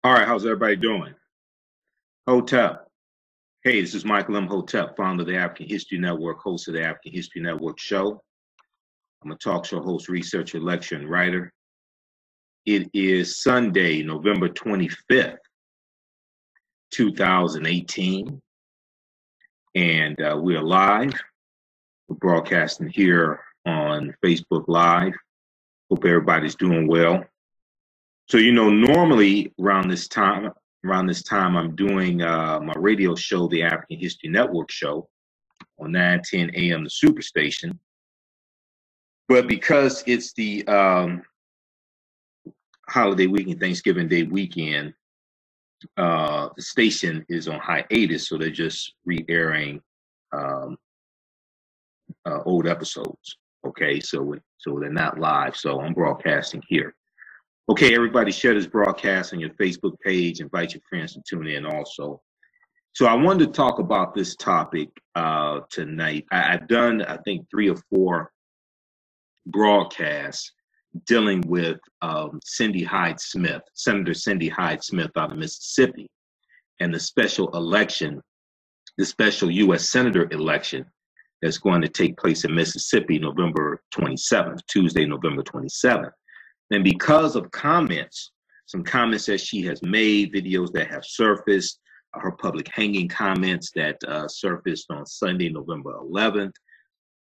All right, how's everybody doing? Hotep. Hey, this is Michael M. Hotep, founder of the African History Network, host of the African History Network show. I'm a talk show host, researcher, lecturer, and writer. It is Sunday, November 25th, 2018, and we are live. We're broadcasting here on Facebook Live. Hope everybody's doing well. So, normally around this time, I'm doing my radio show, the African History Network show, on 9:10 a.m. the Superstation. But because it's the holiday weekend, Thanksgiving Day weekend, the station is on hiatus, so they're just re-airing old episodes. Okay, so they're not live. So I'm broadcasting here. Okay, everybody, share this broadcast on your Facebook page. Invite your friends to tune in also. So I wanted to talk about this topic tonight. I've done, I think, 3 or 4 broadcasts dealing with Cindy Hyde-Smith, Senator Cindy Hyde-Smith out of Mississippi, and the special election, the special U.S. Senator election that's going to take place in Mississippi November 27th, Tuesday, November 27th. And because of comments, some comments that she has made, videos that have surfaced, her public hanging comments that surfaced on Sunday, November 11th,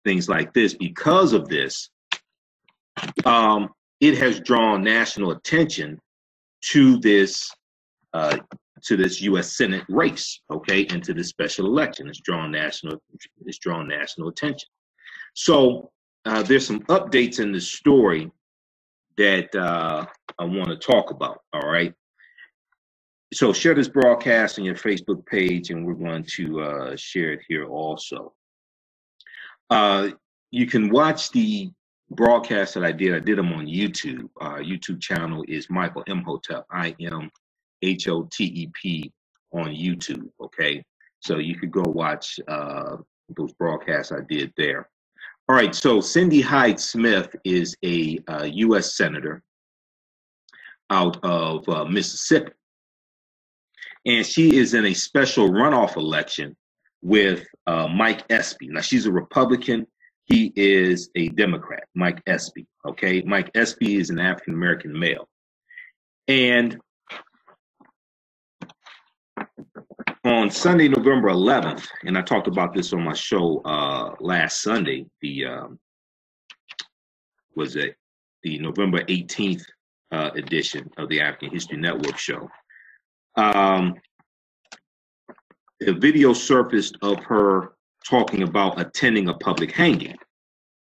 things like this, because of this, it has drawn national attention to this U.S. Senate race, okay, and to this special election. It's drawn national attention. So there's some updates in the story that I want to talk about. All right. So share this broadcast on your Facebook page, and we're going to share it here also. You can watch the broadcast that I did. I did them on YouTube. YouTube channel is Michael M. Hotep, IMHOTEP on YouTube. Okay, so you could go watch those broadcasts I did there. All right, so Cindy Hyde-Smith is a U.S. Senator out of Mississippi. And she is in a special runoff election with Mike Espy. Now, she's a Republican. He is a Democrat, Mike Espy. Okay, Mike Espy is an African-American male. And on Sunday, November 11th, and I talked about this on my show last Sunday, the November 18th edition of the African History Network show. A video surfaced of her talking about attending a public hanging,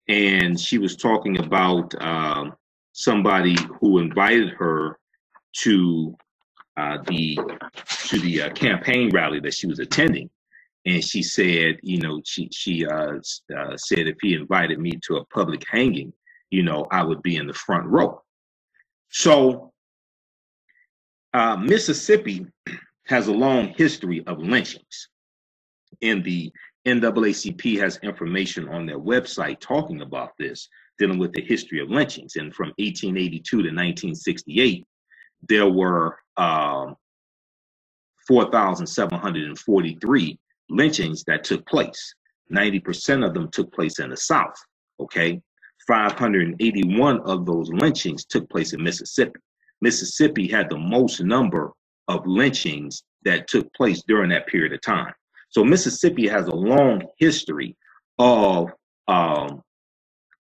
and she was talking about somebody who invited her to the campaign rally that she was attending, and she said, she said if he invited me to a public hanging, I would be in the front row. So Mississippi has a long history of lynchings, and the NAACP has information on their website talking about this, dealing with the history of lynchings. And from 1882 to 1968, there were 4,743 lynchings that took place. 90% of them took place in the South, okay? 581 of those lynchings took place in Mississippi. Mississippi had the most number of lynchings that took place during that period of time. So Mississippi has a long history of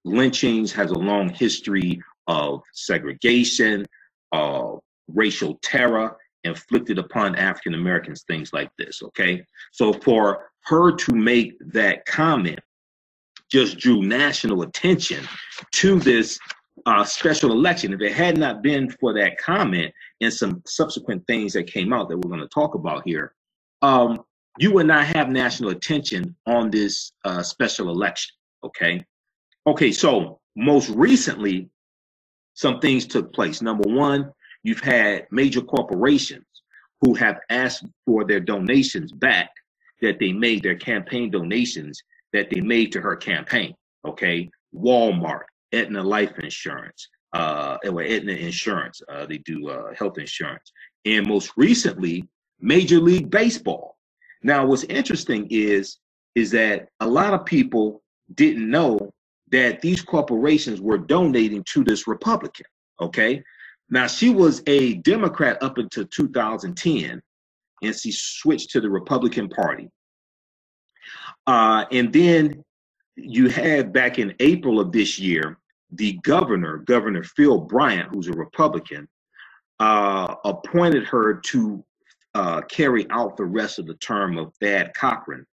lynchings, has a long history of segregation, of racial terror inflicted upon African Americans, things like this, okay? So for her to make that comment just drew national attention to this special election. If it had not been for that comment and some subsequent things that came out that we're going to talk about here, you would not have national attention on this special election, okay? Okay, so most recently, some things took place. Number one, you've had major corporations who have asked for their donations back that they made, their campaign donations that they made to her campaign, okay? Walmart, Aetna Life Insurance, Aetna Insurance, they do health insurance. and most recently, Major League Baseball. Now, what's interesting is that a lot of people didn't know that these corporations were donating to this Republican, okay? Now, she was a Democrat up until 2010, and she switched to the Republican Party. And then you had back in April of this year, the Governor Phil Bryant, who's a Republican, appointed her to carry out the rest of the term of Thad Cochran,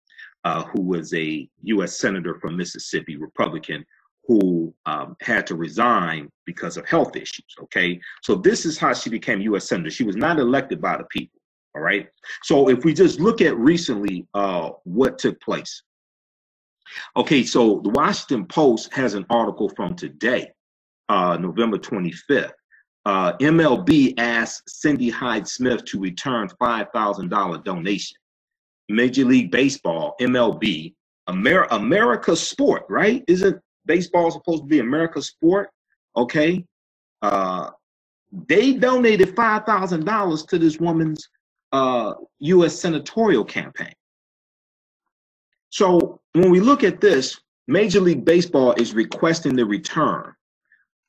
who was a U.S. Senator from Mississippi, Republican, who had to resign because of health issues, okay? So this is how she became U.S. Senator. She was not elected by the people, all right? So if we just look at recently what took place. Okay, so the Washington Post has an article from today, November 25th. MLB asked Cindy Hyde-Smith to return $5,000 donation. Major League Baseball, MLB, America's sport, right? Isn't baseball supposed to be America's sport? Okay. They donated $5,000 to this woman's U.S. senatorial campaign. So when we look at this, Major League Baseball is requesting the return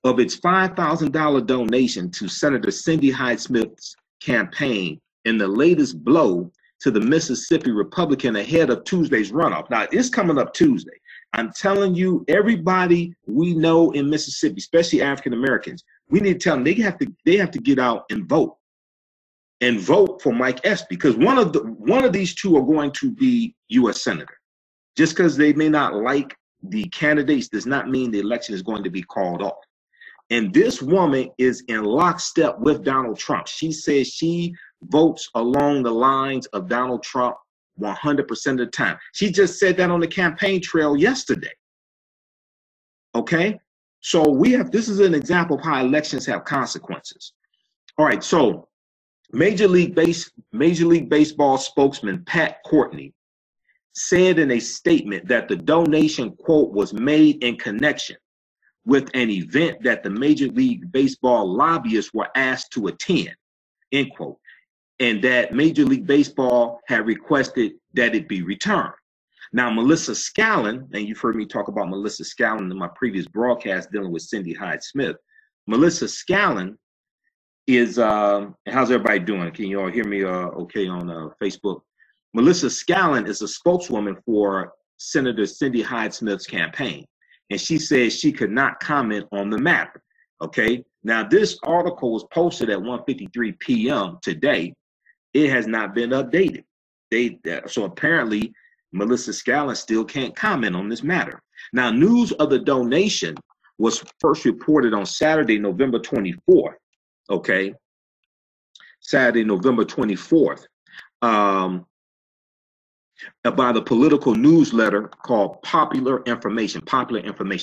of its $5,000 donation to Senator Cindy Hyde-Smith's campaign in the latest blow to the Mississippi Republican ahead of Tuesday's runoff. Now, it's coming up Tuesday. I'm telling you, everybody we know in Mississippi, especially African Americans, we need to tell them they have to get out and vote for Mike Epps, because one of these two are going to be U.S. Senator. Just because they may not like the candidates does not mean the election is going to be called off. And this woman is in lockstep with Donald Trump. She says she votes along the lines of Donald Trump 100% of the time. She just said that on the campaign trail yesterday. Okay? So this is an example of how elections have consequences. All right, so Major League Baseball spokesman Pat Courtney said in a statement that the donation, quote, was made in connection with an event that the Major League Baseball lobbyists were asked to attend, end quote, and that Major League Baseball had requested that it be returned. Now, Melissa Scallon, and you've heard me talk about Melissa Scallon in my previous broadcast dealing with Cindy Hyde-Smith. Melissa Scallon is, how's everybody doing? Can you all hear me okay on Facebook? Melissa Scallon is a spokeswoman for Senator Cindy Hyde-Smith's campaign, and she says she could not comment on the matter. Okay, now this article was posted at 1:53 p.m. today. It has not been updated. So apparently Melissa Scallon still can't comment on this matter. Now, news of the donation was first reported on Saturday, November 24th. Okay, Saturday, November 24th. By the political newsletter called Popular Information.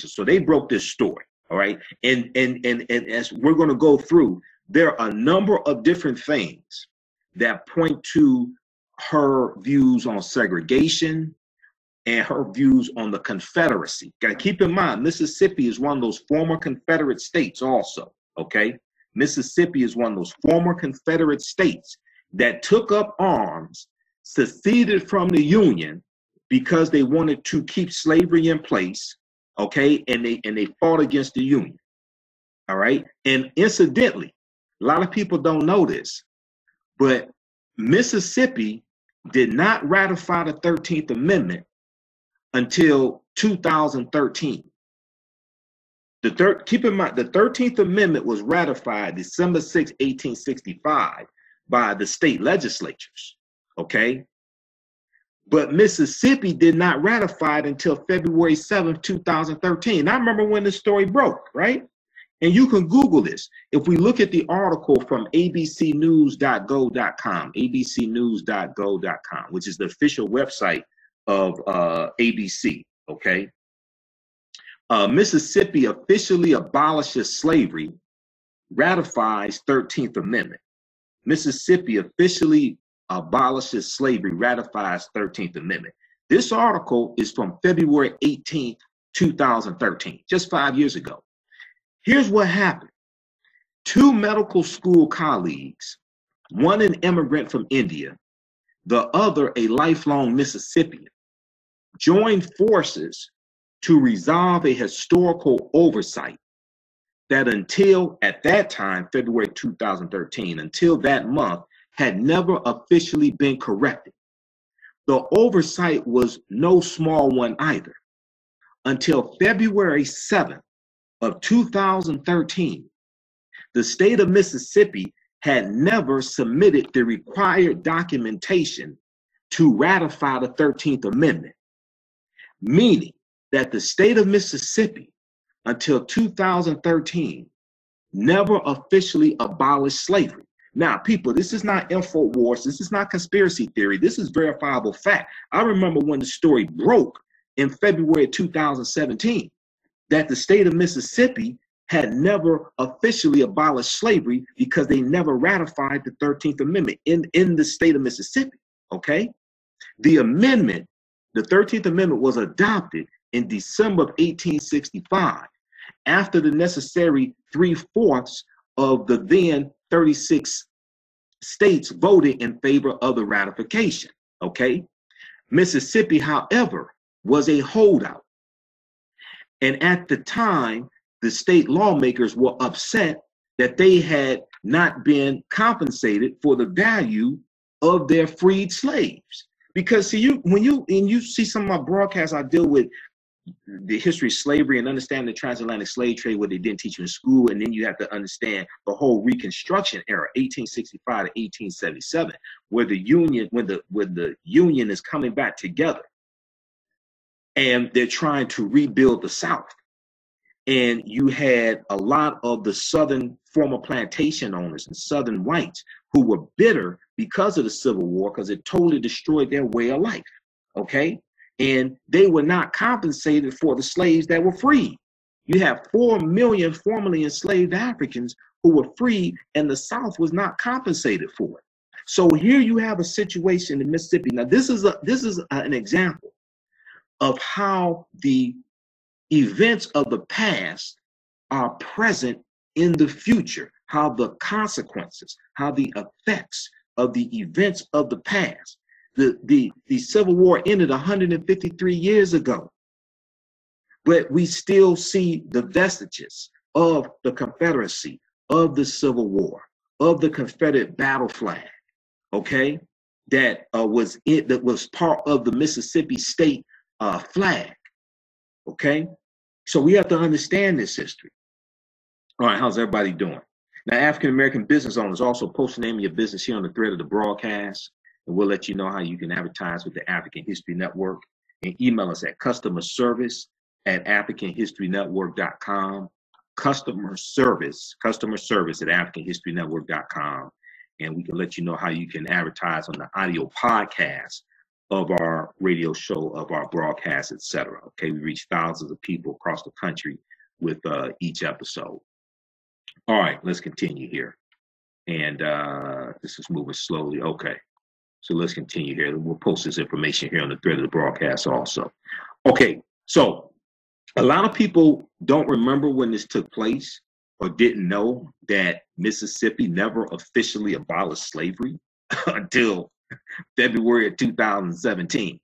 So they broke this story, all right? And as we're going to go through, there are a number of different things that point to her views on segregation and her views on the Confederacy. Got to keep in mind, Mississippi is one of those former Confederate states also, okay? Mississippi is one of those former Confederate states that took up arms, seceded from the Union because they wanted to keep slavery in place, okay? And they fought against the Union, all right? And incidentally, a lot of people don't know this, but Mississippi did not ratify the 13th Amendment until 2013. Keep in mind, the 13th Amendment was ratified December 6, 1865 by the state legislatures, okay? But Mississippi did not ratify it until February 7th, 2013. I remember when this story broke, right? And you can Google this. If we look at the article from abcnews.go.com, abcnews.go.com, which is the official website of ABC, okay? Mississippi officially abolishes slavery, ratifies 13th Amendment. Mississippi officially abolishes slavery, ratifies 13th Amendment. This article is from February 18th, 2013, just 5 years ago. Here's what happened. Two medical school colleagues one an immigrant from India, the other a lifelong Mississippian, joined forces to resolve a historical oversight that until at that time, February 2013, until that month, had never officially been corrected. The oversight was no small one either. Until February 7th of 2013, the state of Mississippi had never submitted the required documentation to ratify the 13th Amendment, meaning that the state of Mississippi, until 2013, never officially abolished slavery. Now, people, this is not InfoWars. This is not conspiracy theory. This is verifiable fact. I remember when the story broke in February 2017 that the state of Mississippi had never officially abolished slavery because they never ratified the 13th Amendment in the state of Mississippi, okay? The amendment, the 13th Amendment, was adopted in December of 1865 after the necessary 3/4 of the then 36 states voted in favor of the ratification, okay? Mississippi, however, was a holdout. And at the time, the state lawmakers were upset that they had not been compensated for the value of their freed slaves. Because see, when you see some of my broadcasts, I deal with the history of slavery and understand the transatlantic slave trade, what they didn't teach you in school, and then you have to understand the whole Reconstruction era, 1865 to 1877, where the Union, when the Union is coming back together, and they're trying to rebuild the South. And you had a lot of the Southern former plantation owners and Southern whites who were bitter because of the Civil War, because it totally destroyed their way of life, okay? And they were not compensated for the slaves that were freed. You have 4 million formerly enslaved Africans who were freed, and the South was not compensated for it. So here you have a situation in Mississippi. Now, this is an example of how the events of the past are present in the future, how the consequences, how the effects of the events of the past. The Civil War ended 153 years ago, but we still see the vestiges of the Confederacy, of the Civil War, of the Confederate battle flag, okay, that was part of the Mississippi state flag, okay? So we have to understand this history. All right, how's everybody doing? Now, African-American business owners, also post the name of your business here on the thread of the broadcast, and we'll let you know how you can advertise with the African History Network, and email us at customerservice@africanhistorynetwork.com, customer service at africanhistorynetwork.com, and we can let you know how you can advertise on the audio podcast of our radio show, of our broadcast, etc. Okay, we reach thousands of people across the country with each episode. All right, let's continue here. And this is moving slowly. Okay, so let's continue here. We'll post this information here on the thread of the broadcast also. Okay, so a lot of people don't remember when this took place or didn't know that Mississippi never officially abolished slavery until February of 2017.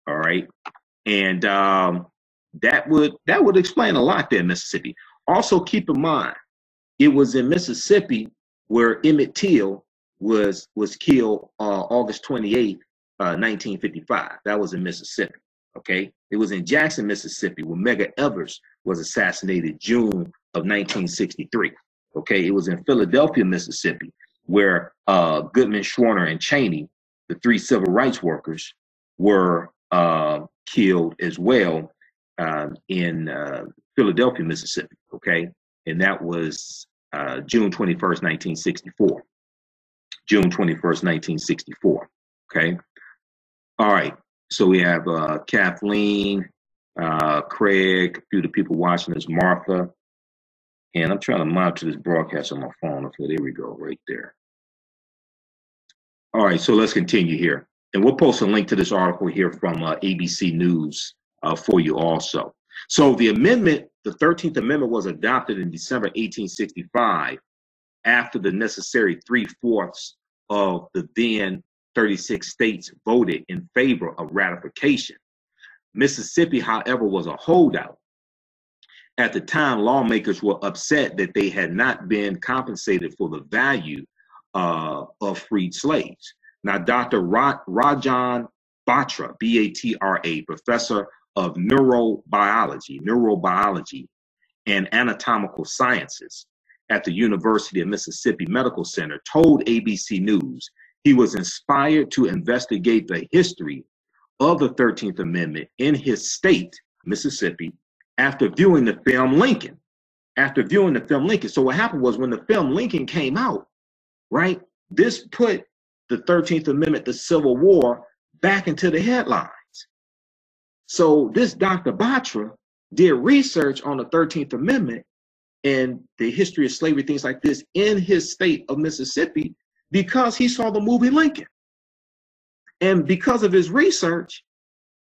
All right, and that would explain a lot there in Mississippi. Also, keep in mind, it was in Mississippi where Emmett Till was killed August 28th, 1955. That was in Mississippi. Okay, it was in Jackson, Mississippi, where Medgar Evers was assassinated June of 1963. Okay, it was in Philadelphia, Mississippi, where Goodman, Schwerner, and Cheney, the 3 civil rights workers, were killed as well in Philadelphia, Mississippi. Okay, and that was June 21st, 1964. June 21st, 1964. Okay. All right. So we have Kathleen, Craig, a few of the people watching this, Martha. And I'm trying to monitor this broadcast on my phone. Okay, there we go, right there. All right, so let's continue here. And we'll post a link to this article here from ABC News for you also. So the amendment, the 13th Amendment, was adopted in December 1865 after the necessary 3/4 of the then 36 states voted in favor of ratification. Mississippi, however, was a holdout. At the time, lawmakers were upset that they had not been compensated for the value of freed slaves. Now, Dr. Rajan Batra, B-A-T-R-A, professor of neurobiology and anatomical sciences at the University of Mississippi Medical Center, told ABC News he was inspired to investigate the history of the 13th Amendment in his state, Mississippi, after viewing the film Lincoln. So what happened was when the film Lincoln came out, right, this put the 13th Amendment, the Civil War, back into the headlines. So this Dr. Batra did research on the 13th Amendment and the history of slavery, things like this, in his state of Mississippi because he saw the movie Lincoln. And because of his research,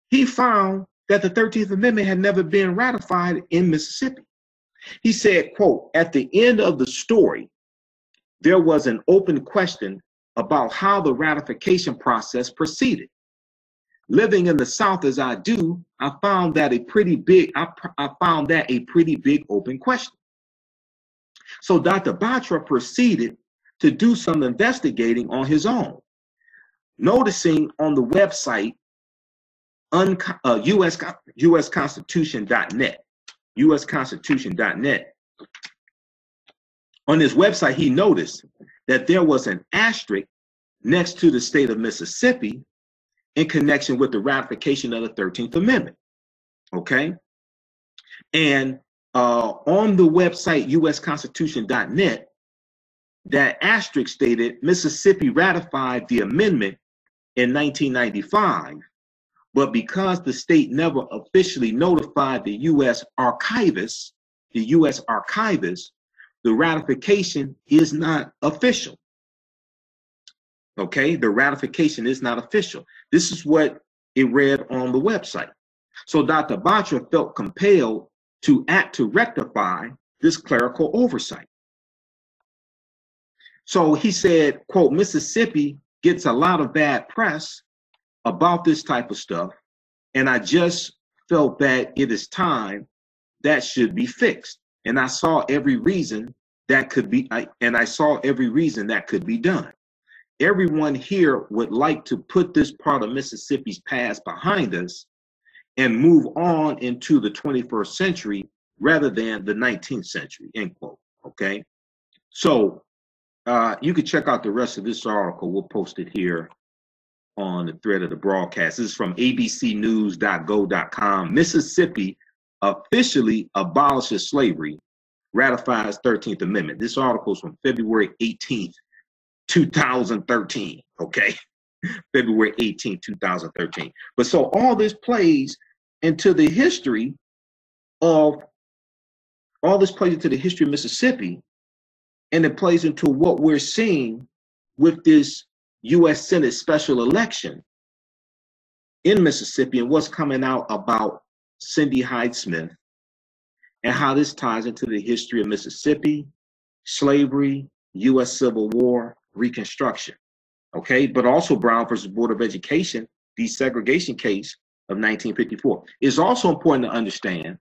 he found that the 13th Amendment had never been ratified in Mississippi. He said, quote, "At the end of the story, there was an open question about how the ratification process proceeded. Living in the South as I do, I found that a pretty big open question." So Dr. Batra proceeded to do some investigating on his own, noticing on the website usconstitution.net. On his website, he noticed that there was an asterisk next to the state of Mississippi in connection with the ratification of the 13th Amendment. Okay? And on the website usconstitution.net, that asterisk stated Mississippi ratified the amendment in 1995, but because the state never officially notified the U.S. archivist, the ratification is not official. Okay, the ratification is not official. This is what it read on the website. So Dr. Batra felt compelled to act to rectify this clerical oversight. So he said, quote, "Mississippi gets a lot of bad press about this type of stuff, and I just felt that it is time that should be fixed. And I saw every reason that could be, done. Everyone here would like to put this part of Mississippi's past behind us and move on into the 21st century rather than the 19th century," end quote. Okay, so you can check out the rest of this article. We'll post it here on the thread of the broadcast. This is from abcnews.go.com. Mississippi officially abolishes slavery, ratifies 13th Amendment. This article is from February 18th, 2013. Okay, February 18th, 2013. But so all this plays into the history of Mississippi, and it plays into what we're seeing with this U.S. Senate special election in Mississippi and what's coming out about Cindy Hyde-Smith and how this ties into the history of Mississippi, slavery, U.S. Civil War, Reconstruction. Okay, but also Brown versus Board of Education, desegregation case of 1954. It's also important to understand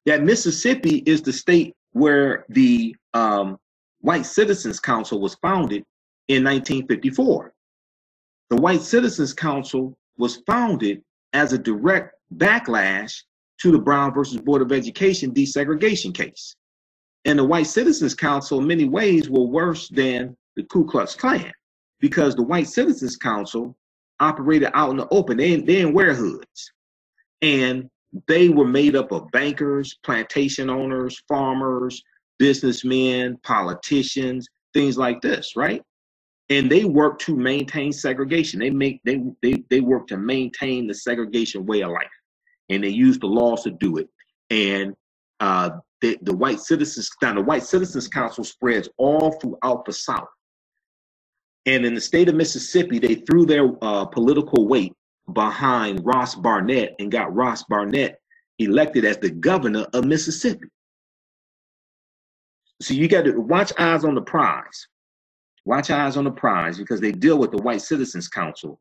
that Mississippi is the state where the White Citizens Council was founded in 1954. The White Citizens Council was founded as a direct backlash to the Brown versus Board of Education desegregation case. And the White Citizens Council in many ways were worse than the Ku Klux Klan because the White Citizens Council operated out in the open. They didn't wear hoods. And they were made up of bankers, plantation owners, farmers, businessmen, politicians, things like this, right? And they work to maintain segregation. They work to maintain the segregation way of life, and they use the laws to do it. And the White Citizens Council spreads all throughout the South. And in the state of Mississippi, they threw their political weight behind Ross Barnett and got Ross Barnett elected as the governor of Mississippi. So you got to watch eyes on the prize. Watch eyes on the prize, because they deal with the White Citizens Council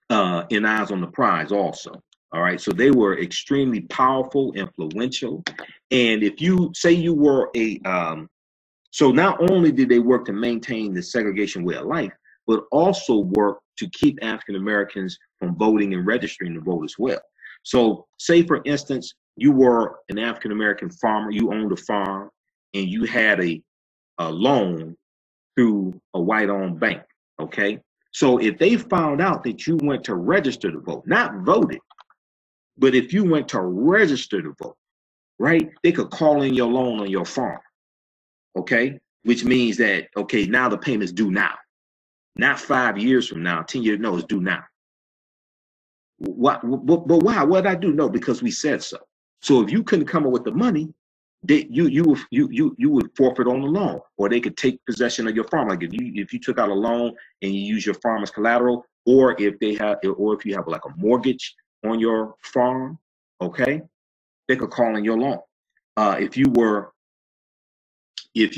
in Eyes on the Prize also. All right, so they were extremely powerful, influential. And if you say you were a, so not only did they work to maintain the segregation way of life, but also work to keep African Americans from voting and registering to vote as well. So say, for instance, you were an African American farmer, you owned a farm, and you had a loan through a white-owned bank, okay? So if they found out that you went to register to vote, not voted, but if you went to register to vote, right, they could call in your loan on your farm, okay? Which means that, okay, now the payment's due now. Not 5 years from now, 10 years, no, it's due now. What, but why? What did I do? No, because we said so. So if you couldn't come up with the money, you would forfeit on the loan, or they could take possession of your farm. Like if you took out a loan and you use your farm as collateral, or if you have like a mortgage on your farm, okay, they could call in your loan. If you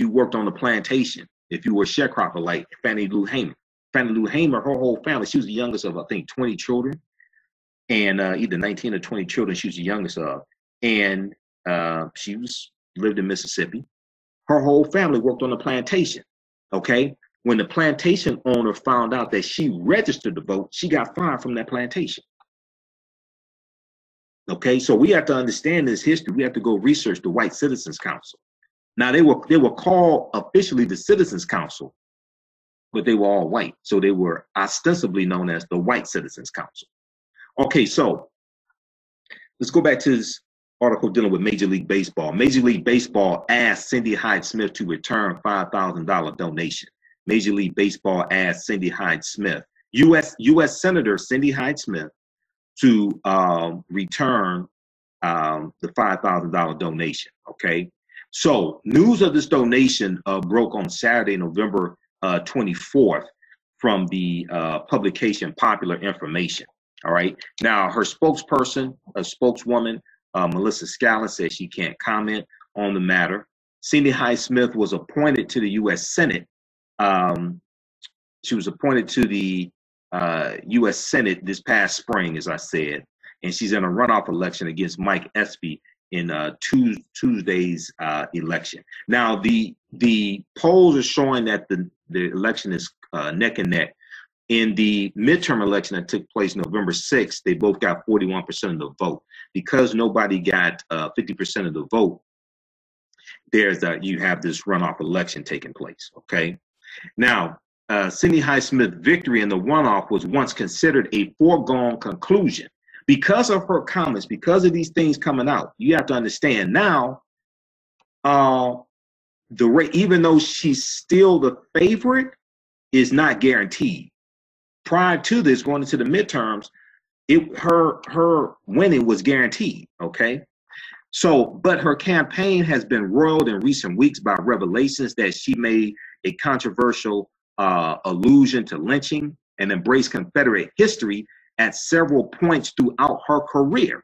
worked on the plantation, if you were a sharecropper like Fannie Lou Hamer, her whole family, she was the youngest of, I think, 20 children, and either 19 or 20 children she was the youngest of, and she lived in Mississippi. Her whole family worked on the plantation, okay? When the plantation owner found out that she registered to vote, she got fired from that plantation. Okay, so we have to understand this history. We have to go research the White Citizens Council. Now, they were called officially the Citizens Council, but they were all white. So they were ostensibly known as the White Citizens Council. Okay, so let's go back to this article dealing with Major League Baseball. Major League Baseball asked Cindy Hyde-Smith to return $5,000 donation. Major League Baseball asked Cindy Hyde-Smith, U.S. Senator Cindy Hyde-Smith, to return the $5,000 donation, okay? So news of this donation broke on Saturday, November 24th from the publication Popular Information, all right? Now, her spokeswoman, Melissa Scallon, said she can't comment on the matter. Cindy Hyde-Smith was appointed to the U.S. Senate. She was appointed to the U.S. Senate this past spring, as I said, and she's in a runoff election against Mike Espy in Tuesday's election. Now, the polls are showing that the election is neck and neck. In the midterm election that took place November 6th, they both got 41% of the vote. Because nobody got 50% of the vote, you have this runoff election taking place, okay? Now, Cindy Hyde-Smith's victory in the runoff was once considered a foregone conclusion. Because of her comments, because of these things coming out, you have to understand now, even though she's still the favorite, is not guaranteed. Prior to this, going into the midterms, her winning was guaranteed, okay? So, but her campaign has been roiled in recent weeks by revelations that she made a controversial allusion to lynching and embraced Confederate history at several points throughout her career.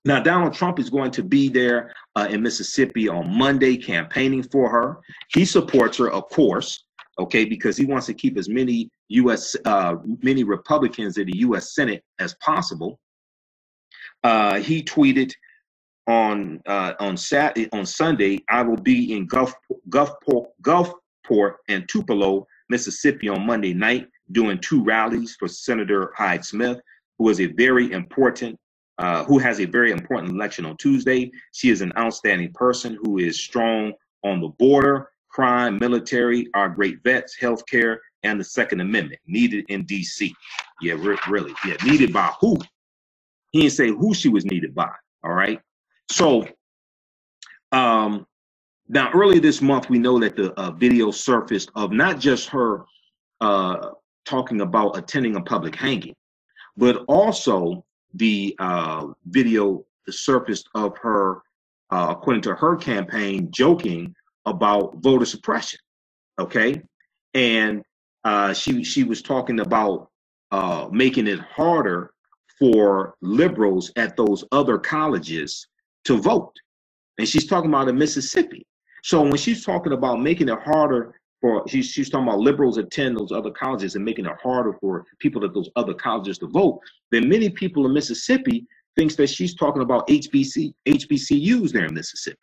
Now, Donald Trump is going to be there in Mississippi on Monday campaigning for her. He supports her, of course, okay, because he wants to keep as many many Republicans in the U.S. Senate as possible. He tweeted on Sunday, "I will be in Gulfport and Tupelo, Mississippi on Monday night doing 2 rallies for Senator Hyde-Smith, who has a very important election on Tuesday. She is an outstanding person who is strong on the border, crime, military, our great vets, healthcare, and the Second Amendment, needed in D.C. Yeah, really. Yeah, needed by who? He didn't say who she was needed by, all right? So now earlier this month, we know that the video surfaced of not just her talking about attending a public hanging, but also the video surfaced of her, according to her campaign, joking about voter suppression, okay? And she was talking about making it harder for liberals at those other colleges to vote. And she's talking about in Mississippi. So when she's talking about making it harder for, she's talking about liberals attend those other colleges and making it harder for people at those other colleges to vote, then many people in Mississippi thinks that she's talking about HBCUs there in Mississippi.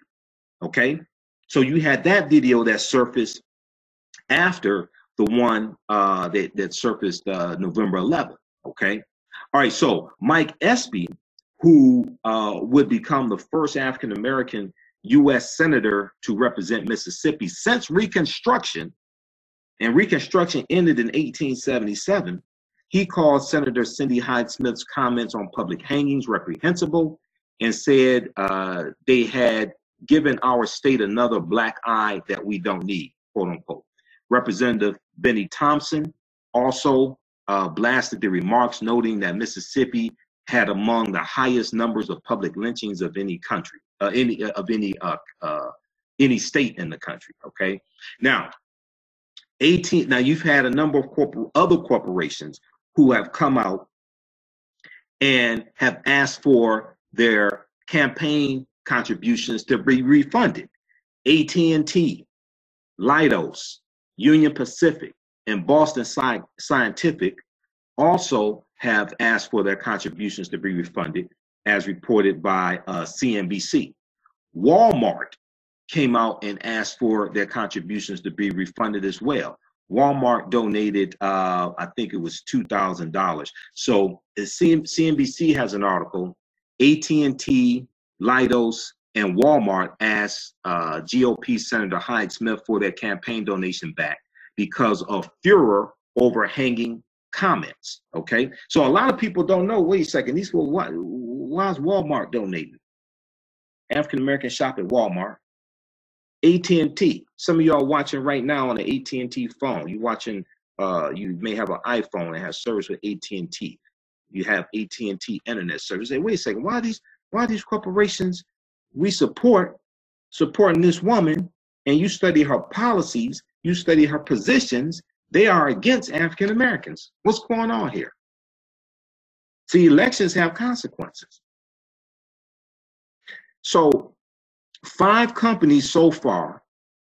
Okay, so you had that video that surfaced after the one that surfaced November 11th. Okay, all right. So Mike Espy, who would become the first African American U.S. senator to represent Mississippi since Reconstruction, and Reconstruction ended in 1877. He called Senator Cindy Hyde-Smith's comments on public hangings reprehensible and said they had given our state another black eye that we don't need, quote unquote. Representative Benny Thompson also blasted the remarks, noting that Mississippi had among the highest numbers of public lynchings of any country, any state in the country. Okay, now now you've had a number of other corporations who have come out and have asked for their campaign contributions to be refunded. AT&T, Leidos, Union Pacific, and Boston Scientific also have asked for their contributions to be refunded, as reported by CNBC. Walmart came out and asked for their contributions to be refunded as well. Walmart donated, I think it was $2,000. So CNBC has an article, AT&T, Leidos, and Walmart asked GOP Senator Hyde-Smith for their campaign donation back because of furor over hanging comments. Okay, so a lot of people don't know. Wait a second, these were what? Why is Walmart donating? African Americans shop at Walmart. AT&T. Some of y'all watching right now on the AT&T phone. You watching? You may have an iPhone that has service with AT&T. You have AT&T internet service. Say, wait a second, why are these corporations we supporting this woman? And you study her policies, you study her positions. They are against African Americans. What's going on here? See, elections have consequences. So 5 companies so far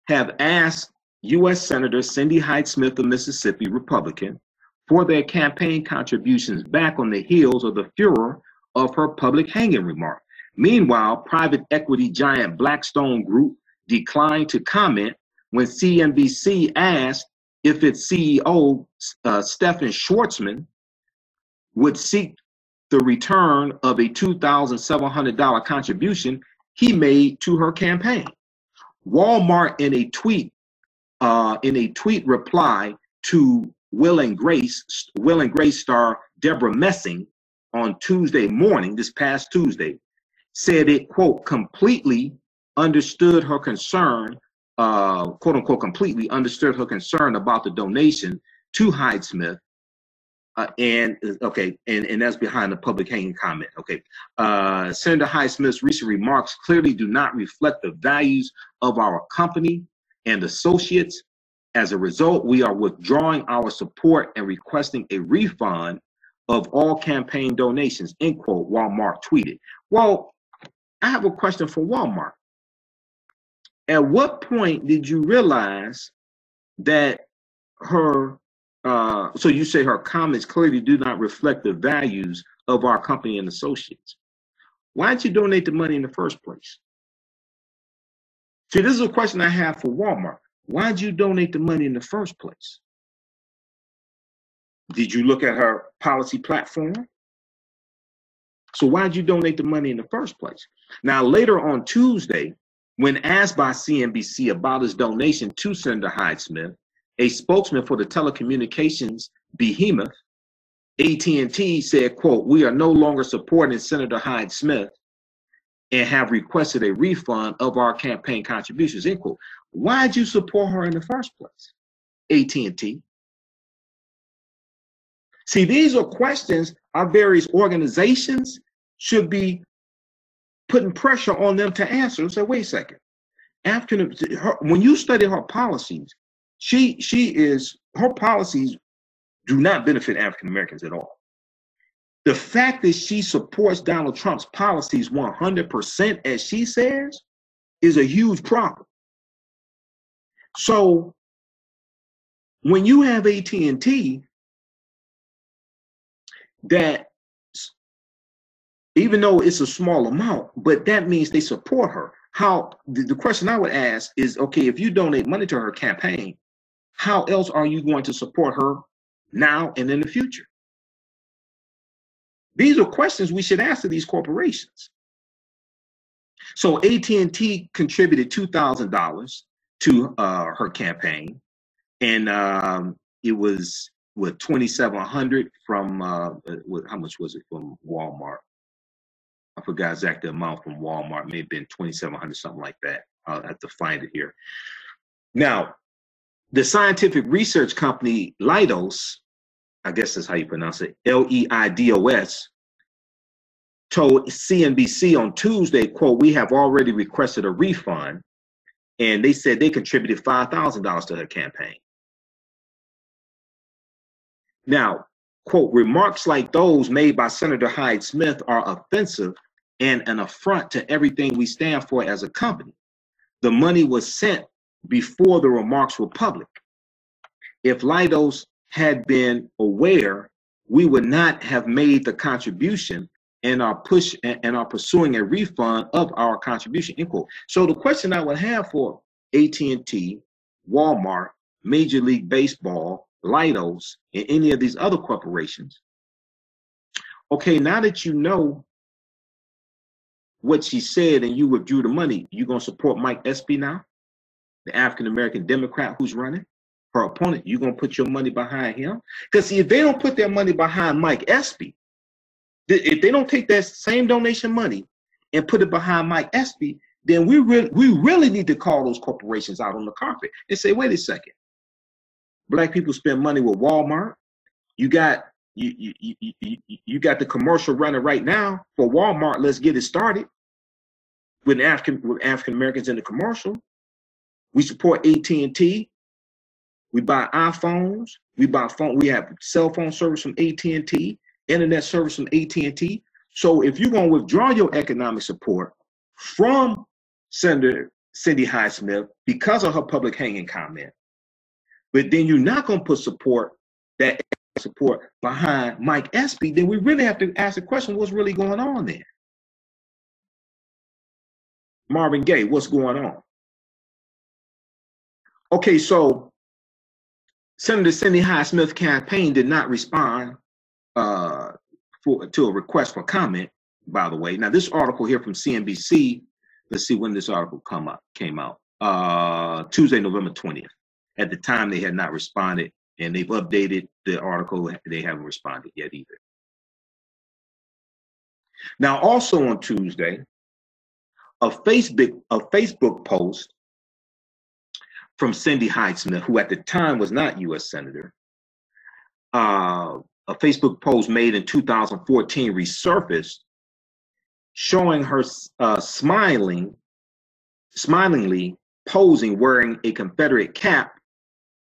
have asked U.S. Senator Cindy Hyde-Smith of Mississippi, Republican, for their campaign contributions back on the heels of the furor of her public hanging remark. Meanwhile, private equity giant Blackstone Group declined to comment when CNBC asked if its CEO, Stephen Schwarzman, would seek the return of a $2,700 contribution he made to her campaign. Walmart, in a tweet reply to Will and Grace star Deborah Messing on Tuesday morning, this past Tuesday, said it, quote, completely understood her concern, quote unquote, completely understood her concern about the donation to Hyde-Smith. And that's behind the public hanging comment. Okay, Senator Hyde-Smith's recent remarks clearly do not reflect the values of our company and associates. As a result, we are withdrawing our support and requesting a refund of all campaign donations, end quote, Walmart tweeted. Well, I have a question for Walmart. At what point did you realize that her, so you say her comments clearly do not reflect the values of our company and associates? Why didn't you donate the money in the first place? See, this is a question I have for Walmart. Why did you donate the money in the first place? Did you look at her policy platform? So why did you donate the money in the first place? Now, later on Tuesday, when asked by CNBC about his donation to Senator Hyde-Smith, a spokesman for the telecommunications behemoth, AT&T, said, quote, we are no longer supporting Senator Hyde-Smith and have requested a refund of our campaign contributions, end quote. Why did you support her in the first place, AT&T? See, these are questions our various organizations should be putting pressure on them to answer. So wait a second. When you study her policies, her policies do not benefit African Americans at all. The fact that she supports Donald Trump's policies 100%, as she says, is a huge problem. So when you have AT&T that, even though it's a small amount, but that means they support her. How, the question I would ask is, okay, if you donate money to her campaign, how else are you going to support her now and in the future? These are questions we should ask to these corporations. So AT&T contributed $2,000 to her campaign, and it was with $2,700 from how much was it from Walmart? I forgot exactly the amount from Walmart. May have been $2,700, something like that. I'll have to find it here. Now, the scientific research company Leidos, I guess that's how you pronounce it, Leidos, told CNBC on Tuesday, quote, "We have already requested a refund," and they said they contributed $5,000 to her campaign. Now, quote, "Remarks like those made by Senator Hyde-Smith are offensive and an affront to everything we stand for as a company. The money was sent before the remarks were public. If Leidos had been aware, we would not have made the contribution and are pursuing a refund of our contribution," end quote. So the question I would have for AT&T, Walmart, Major League Baseball, Leidos, and any of these other corporations, okay, now that you know what she said and you withdrew the money, you gonna support Mike Espy now, the African-American Democrat who's running? Her opponent, you gonna put your money behind him? Because see, if they don't put their money behind Mike Espy, if they don't take that same donation money and put it behind Mike Espy, then we really need to call those corporations out on the carpet and say, wait a second, Black people spend money with Walmart. You got you got the commercial running right now for Walmart. Let's get it started with African Americans in the commercial. We support AT&T. We buy iPhones. We have cell phone service from AT&T, internet service from AT&T. So if you're going to withdraw your economic support from Senator Cindy Hyde-Smith because of her public hanging comment, but then you're not going to put support behind Mike Espy, then we really have to ask the question, what's really going on there? Marvin Gaye, what's going on? Okay, so Senator Cindy Hyde-Smith's campaign did not respond to a request for comment, by the way. Now, this article here from CNBC, let's see when this article came out. Tuesday, November 20th. At the time, they had not responded, and they've updated the article. They haven't responded yet either. Now, also on Tuesday, a Facebook post from Cindy Hyde-Smith, who at the time was not U.S. Senator, a Facebook post made in 2014 resurfaced, showing her smilingly posing wearing a Confederate cap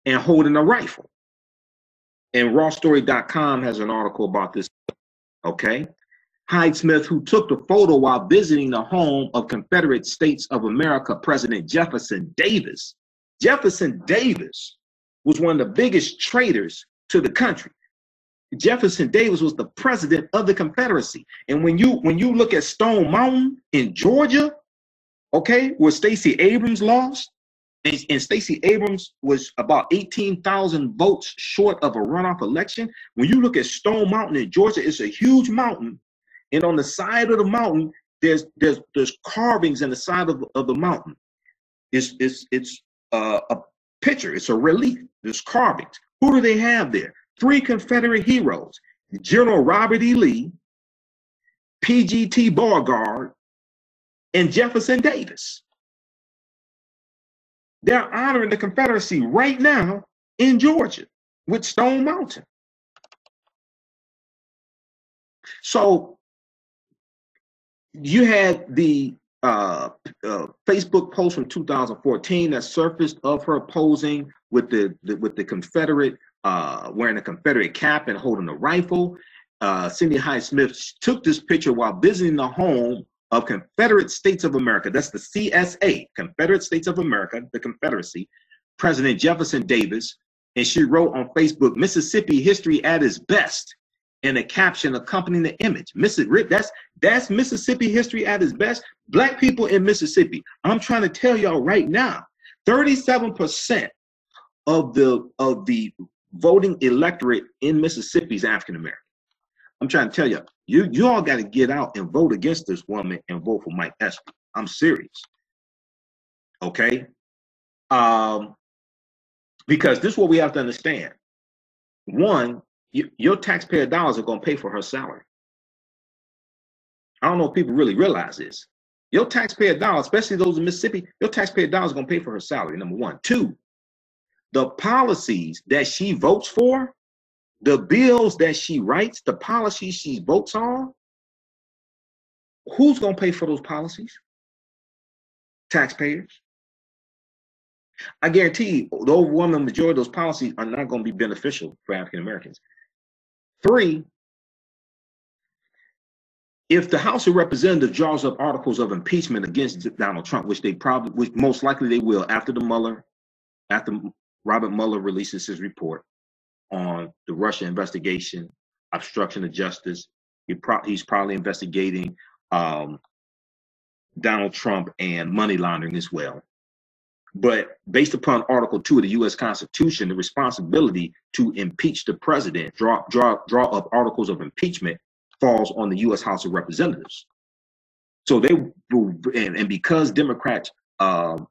and holding a rifle. And rawstory.com has an article about this. Okay. Hyde-Smith, who took the photo while visiting the home of Confederate States of America President Jefferson Davis. Jefferson Davis was one of the biggest traitors to the country. Jefferson Davis was the president of the Confederacy. And when you look at Stone Mountain in Georgia, okay, where Stacey Abrams lost, and Stacey Abrams was about 18,000 votes short of a runoff election. When you look at Stone Mountain in Georgia, it's a huge mountain, and on the side of the mountain, there's carvings in the side of the mountain. It's a picture. It's a relief. There's carvings. Who do they have there? 3 Confederate heroes: General Robert E. Lee, P.G.T. Beauregard, and Jefferson Davis. They're honoring the Confederacy right now in Georgia with Stone Mountain. So you had the Facebook post from 2014 that surfaced of her posing with the Confederate, wearing a Confederate cap and holding a rifle. Cindy Hyde-Smith took this picture while visiting the home of Confederate States of America. That's the CSA, Confederate States of America, the Confederacy, President Jefferson Davis, and she wrote on Facebook, Mississippi history at its best, and a caption accompanying the image. That's Mississippi history at its best. Black people in Mississippi, I'm trying to tell y'all right now, 37% of the voting electorate in Mississippi is African American. I'm trying to tell you, you all got to get out and vote against this woman and vote for Mike Espy. I'm serious. Okay? Because this is what we have to understand. One, your taxpayer dollars are going to pay for her salary. I don't know if people really realize this. Your taxpayer dollars, especially those in Mississippi, your taxpayer dollars are going to pay for her salary, number one. Two, the policies that she votes for, the bills that she writes, the policies she votes on, who's going to pay for those policies? Taxpayers. I guarantee you, the overwhelming majority of those policies are not going to be beneficial for African Americans. Three, if the House of Representatives draws up articles of impeachment against Donald Trump, which most likely they will after Robert Mueller releases his report on the Russia investigation, obstruction of justice, he's probably investigating Donald Trump and money laundering as well. But based upon Article 2 of the U.S. Constitution, the responsibility to impeach the president, draw up articles of impeachment, falls on the U.S. House of Representatives. So they and because Democrats have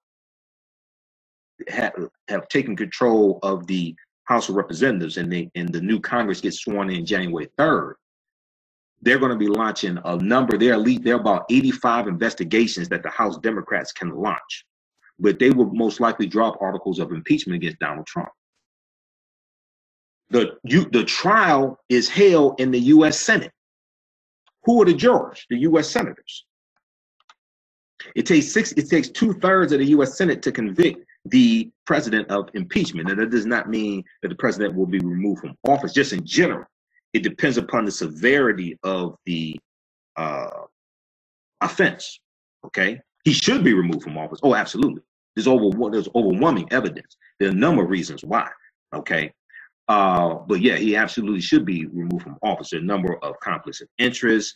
taken control of the House of Representatives, and the new Congress gets sworn in January 3rd, they're going to be launching a number. There are about 85 investigations that the House Democrats can launch. But they will most likely drop articles of impeachment against Donald Trump. The trial is held in the U.S. Senate. Who are the jurors? The U.S. senators. It takes 2/3 of the U.S. Senate to convict the president of impeachment, and that does not mean that the president will be removed from office. Just in general, it depends upon the severity of the offense. Okay, he should be removed from office. Oh, absolutely. There's overwhelming evidence. There are a number of reasons why. Okay. But yeah, he absolutely should be removed from office. There are a number of conflicts of interest,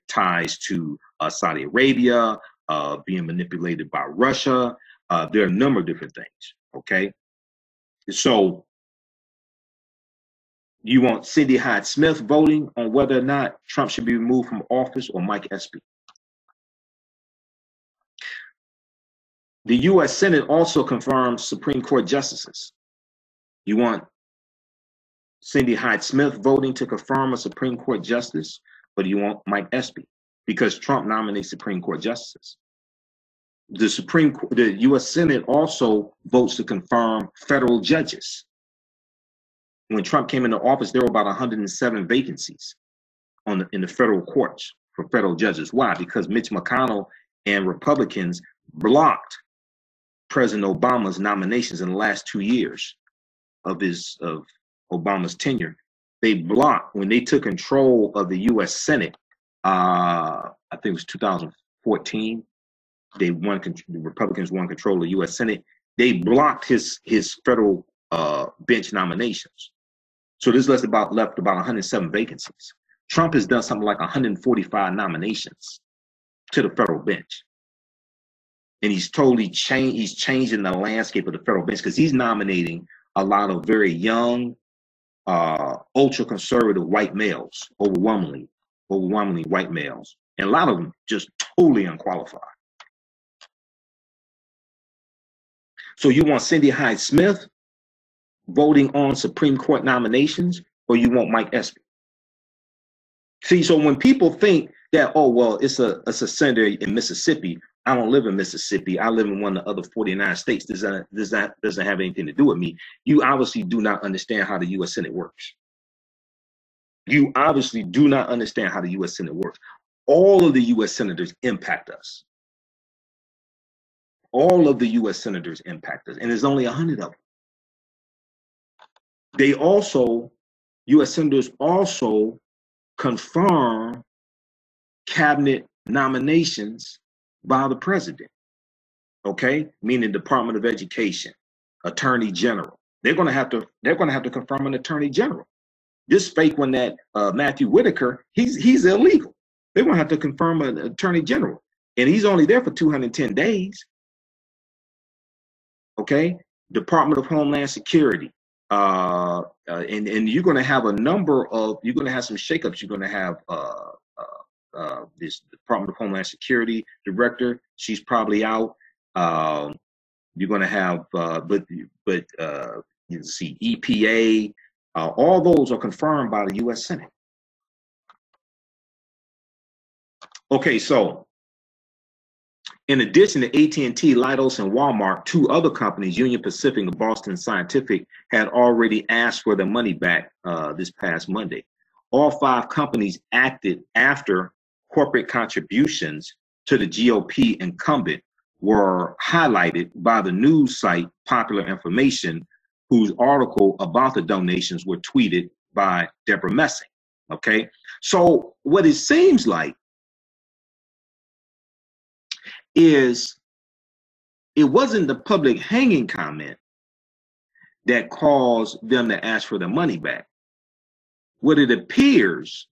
ties to Saudi Arabia, being manipulated by Russia. There are a number of different things. Okay. So you want Cindy Hyde-Smith voting on whether or not Trump should be removed from office, or Mike Espy? The U.S. Senate also confirms Supreme Court justices. You want Cindy Hyde-Smith voting to confirm a Supreme Court justice, or do you want Mike Espy? Because Trump nominates Supreme Court justices. The U.S. Senate also votes to confirm federal judges. When Trump came into office, there were about 107 vacancies in the federal courts for federal judges. Why? Because Mitch McConnell and Republicans blocked President Obama's nominations in the last 2 years of Obama's tenure. They blocked, when they took control of the U.S. Senate, I think it was 2014, the Republicans won control of the U.S. Senate. They blocked his federal bench nominations. So this left about 107 vacancies. Trump has done something like 145 nominations to the federal bench. And he's totally changing the landscape of the federal bench, because he's nominating a lot of very young, ultra-conservative white males, overwhelmingly white males. And a lot of them just totally unqualified. So you want Cindy Hyde-Smith voting on Supreme Court nominations, or you want Mike Espy? See, so when people think that, oh, well, it's a senator in Mississippi. I don't live in Mississippi. I live in one of the other 49 states. That doesn't have anything to do with me. You obviously do not understand how the U.S. Senate works. You obviously do not understand how the U.S. Senate works. All of the U.S. senators impact us. All of the U.S. senators impact us, and there's only 100 of them. U.S. senators also confirm cabinet nominations by the president, okay? Meaning Department of Education, attorney general. They're going to have to confirm an attorney general. This fake one that Matthew Whitaker, he's illegal. They're going to have to confirm an attorney general, and he's only there for 210 days. Okay, Department of Homeland Security, and you're going to have you're going to have some shakeups. You're going to have this Department of Homeland Security director. She's probably out. You're going to have, you see EPA. All those are confirmed by the U.S. Senate. Okay, so in addition to AT&T, Leidos, and Walmart, two other companies, Union Pacific and Boston Scientific, had already asked for their money back this past Monday. All five companies acted after corporate contributions to the GOP incumbent were highlighted by the news site Popular Information, whose article about the donations were tweeted by Deborah Messing. Okay, so what it seems like is it wasn't the public hanging comment that caused them to ask for their money back. What it appears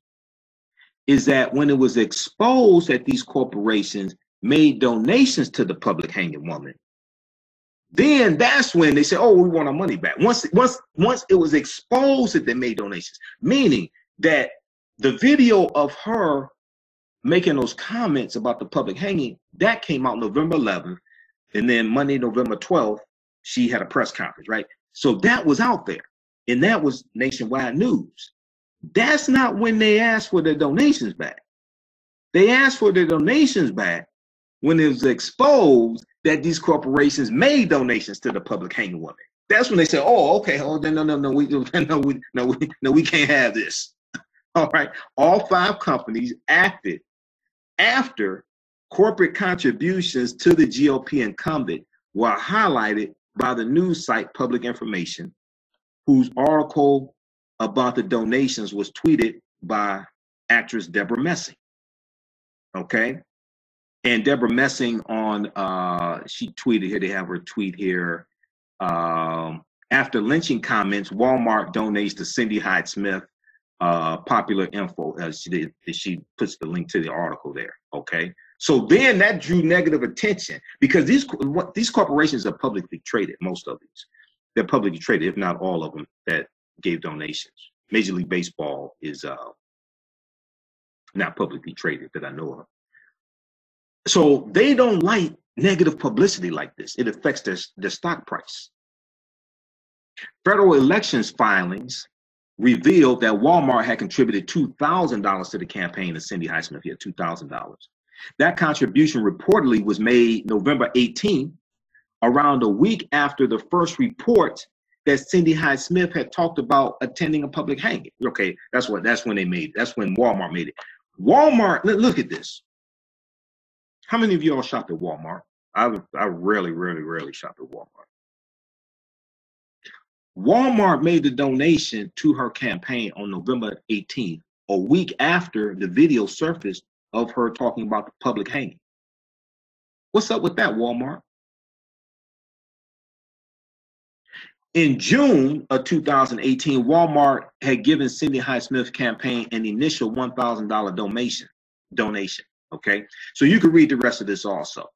is that when it was exposed that these corporations made donations to the public hanging woman, then that's when they said, oh, we want our money back. Once it was exposed that they made donations, meaning that the video of her making those comments about the public hanging, that came out November 11th, and then Monday, November 12th, she had a press conference, right? So that was out there, and that was nationwide news. That's not when they asked for their donations back. They asked for their donations back when it was exposed that these corporations made donations to the public hanging woman. That's when they said, "Oh, okay, oh, no, we can't have this." All right, all five companies acted after corporate contributions to the GOP incumbent were highlighted by the news site Public Information, whose article about the donations was tweeted by actress Deborah Messing. Okay. And Deborah Messing she tweeted here, they have her tweet here. After lynching comments, Walmart donates to Cindy Hyde-Smith, Popular Info. She puts the link to the article there. Okay. So then that drew negative attention because these corporations are publicly traded, most of these. They're publicly traded, if not all of them, that gave donations. Major League Baseball is not publicly traded that I know of. So they don't like negative publicity like this. It affects their stock price. Federal elections filings revealed that Walmart had contributed $2,000 to the campaign of Cindy Hyde-Smith. He had $2,000. That contribution reportedly was made November 18th, around a week after the first report that Cindy Hyde-Smith had talked about attending a public hanging. Okay, that's when Walmart made it. Walmart, look at this. How many of y'all shopped at Walmart? I rarely shop at Walmart. Walmart made the donation to her campaign on November 18th, a week after the video surfaced of her talking about the public hanging. What's up with that, Walmart? In June of 2018, Walmart had given Cindy Hyde-Smith's campaign an initial $1,000 donation. Okay, so you can read the rest of this also.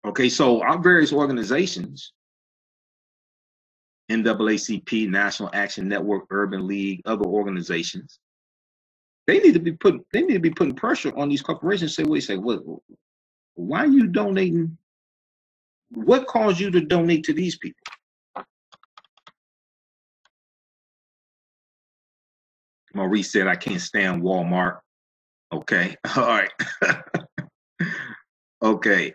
Okay, so our various organizations, NAACP, National Action Network, Urban League, other organizations, they need to be putting pressure on these corporations. Why are you donating? What caused you to donate to these people? Maurice said, I can't stand Walmart. Okay. All right. Okay.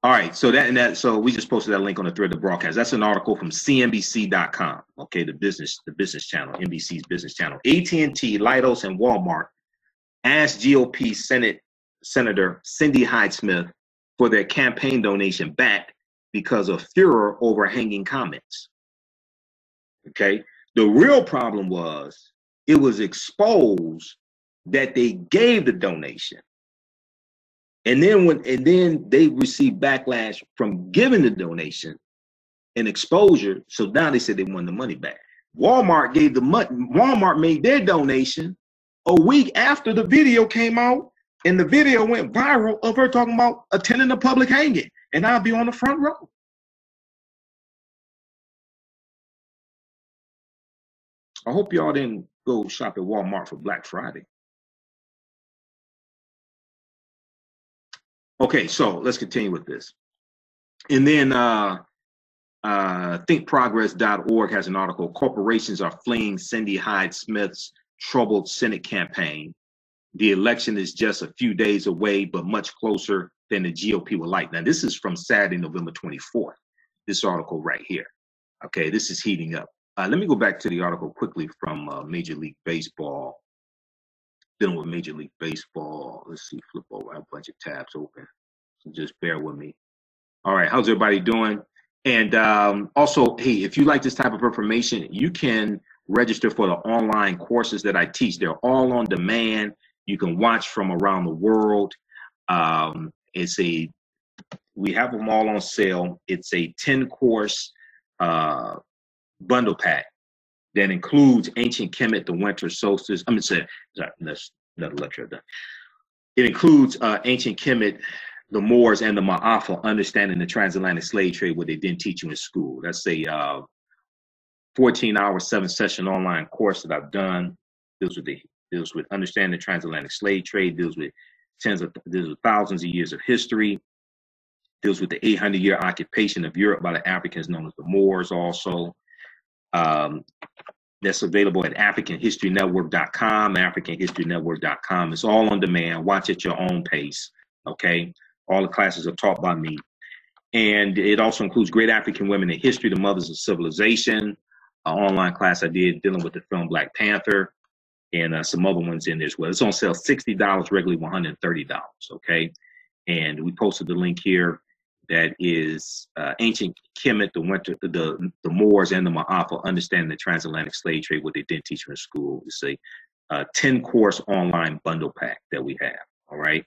All right. So so we just posted that link on the thread of the broadcast. That's an article from CNBC.com. Okay, the business channel, NBC's business channel. AT&T, Leidos, and Walmart asked GOP Senator Cindy Hyde-Smith for their campaign donation back because of furor over hanging comments. Okay. The real problem was it was exposed that they gave the donation, and then they received backlash from giving the donation. and exposure. So now they said they wanted the money back. Walmart gave the money. Walmart made their donation a week after the video came out, and the video went viral of her talking about attending a public hanging, and I'll be on the front row. I hope y'all didn't go shop at Walmart for Black Friday. Okay, so let's continue with this. And then thinkprogress.org has an article. Corporations are fleeing Cindy Hyde-Smith's troubled Senate campaign. The election is just a few days away, but much closer than the GOP would like. Now, this is from Saturday, November 24th, this article right here. Okay, this is heating up. Let me go back to the article quickly from Major League Baseball. Dealing with Major League Baseball. Let's see, flip over. I have a bunch of tabs open. So just bear with me. All right, how's everybody doing? And also, hey, if you like this type of information, you can register for the online courses that I teach. They're all on demand. You can watch from around the world. We have them all on sale. It's a 10-course bundle pack that includes ancient Kemet, the winter solstice. That's another lecture I've done. It includes ancient Kemet, the Moors, and the Ma'afa, understanding the transatlantic slave trade, what they didn't teach you in school. That's a 14-hour, 7-session online course that I've done. Deals with understanding the transatlantic slave trade. Deals with thousands of years of history. Deals with the 800-year occupation of Europe by the Africans known as the Moors. Also, that's available at AfricanHistoryNetwork.com. AfricanHistoryNetwork.com. It's all on demand. Watch at your own pace. Okay. All the classes are taught by me. And it also includes Great African Women in History, the Mothers of Civilization, an online class I did dealing with the film Black Panther, and some other ones in there as well. It's on sale $60, regularly $130, okay? And we posted the link here. That is ancient Kemet, the Moors, and the Ma'afa, understanding the transatlantic slave trade, what they didn't teach you in school. It's a 10-course online bundle pack that we have, all right?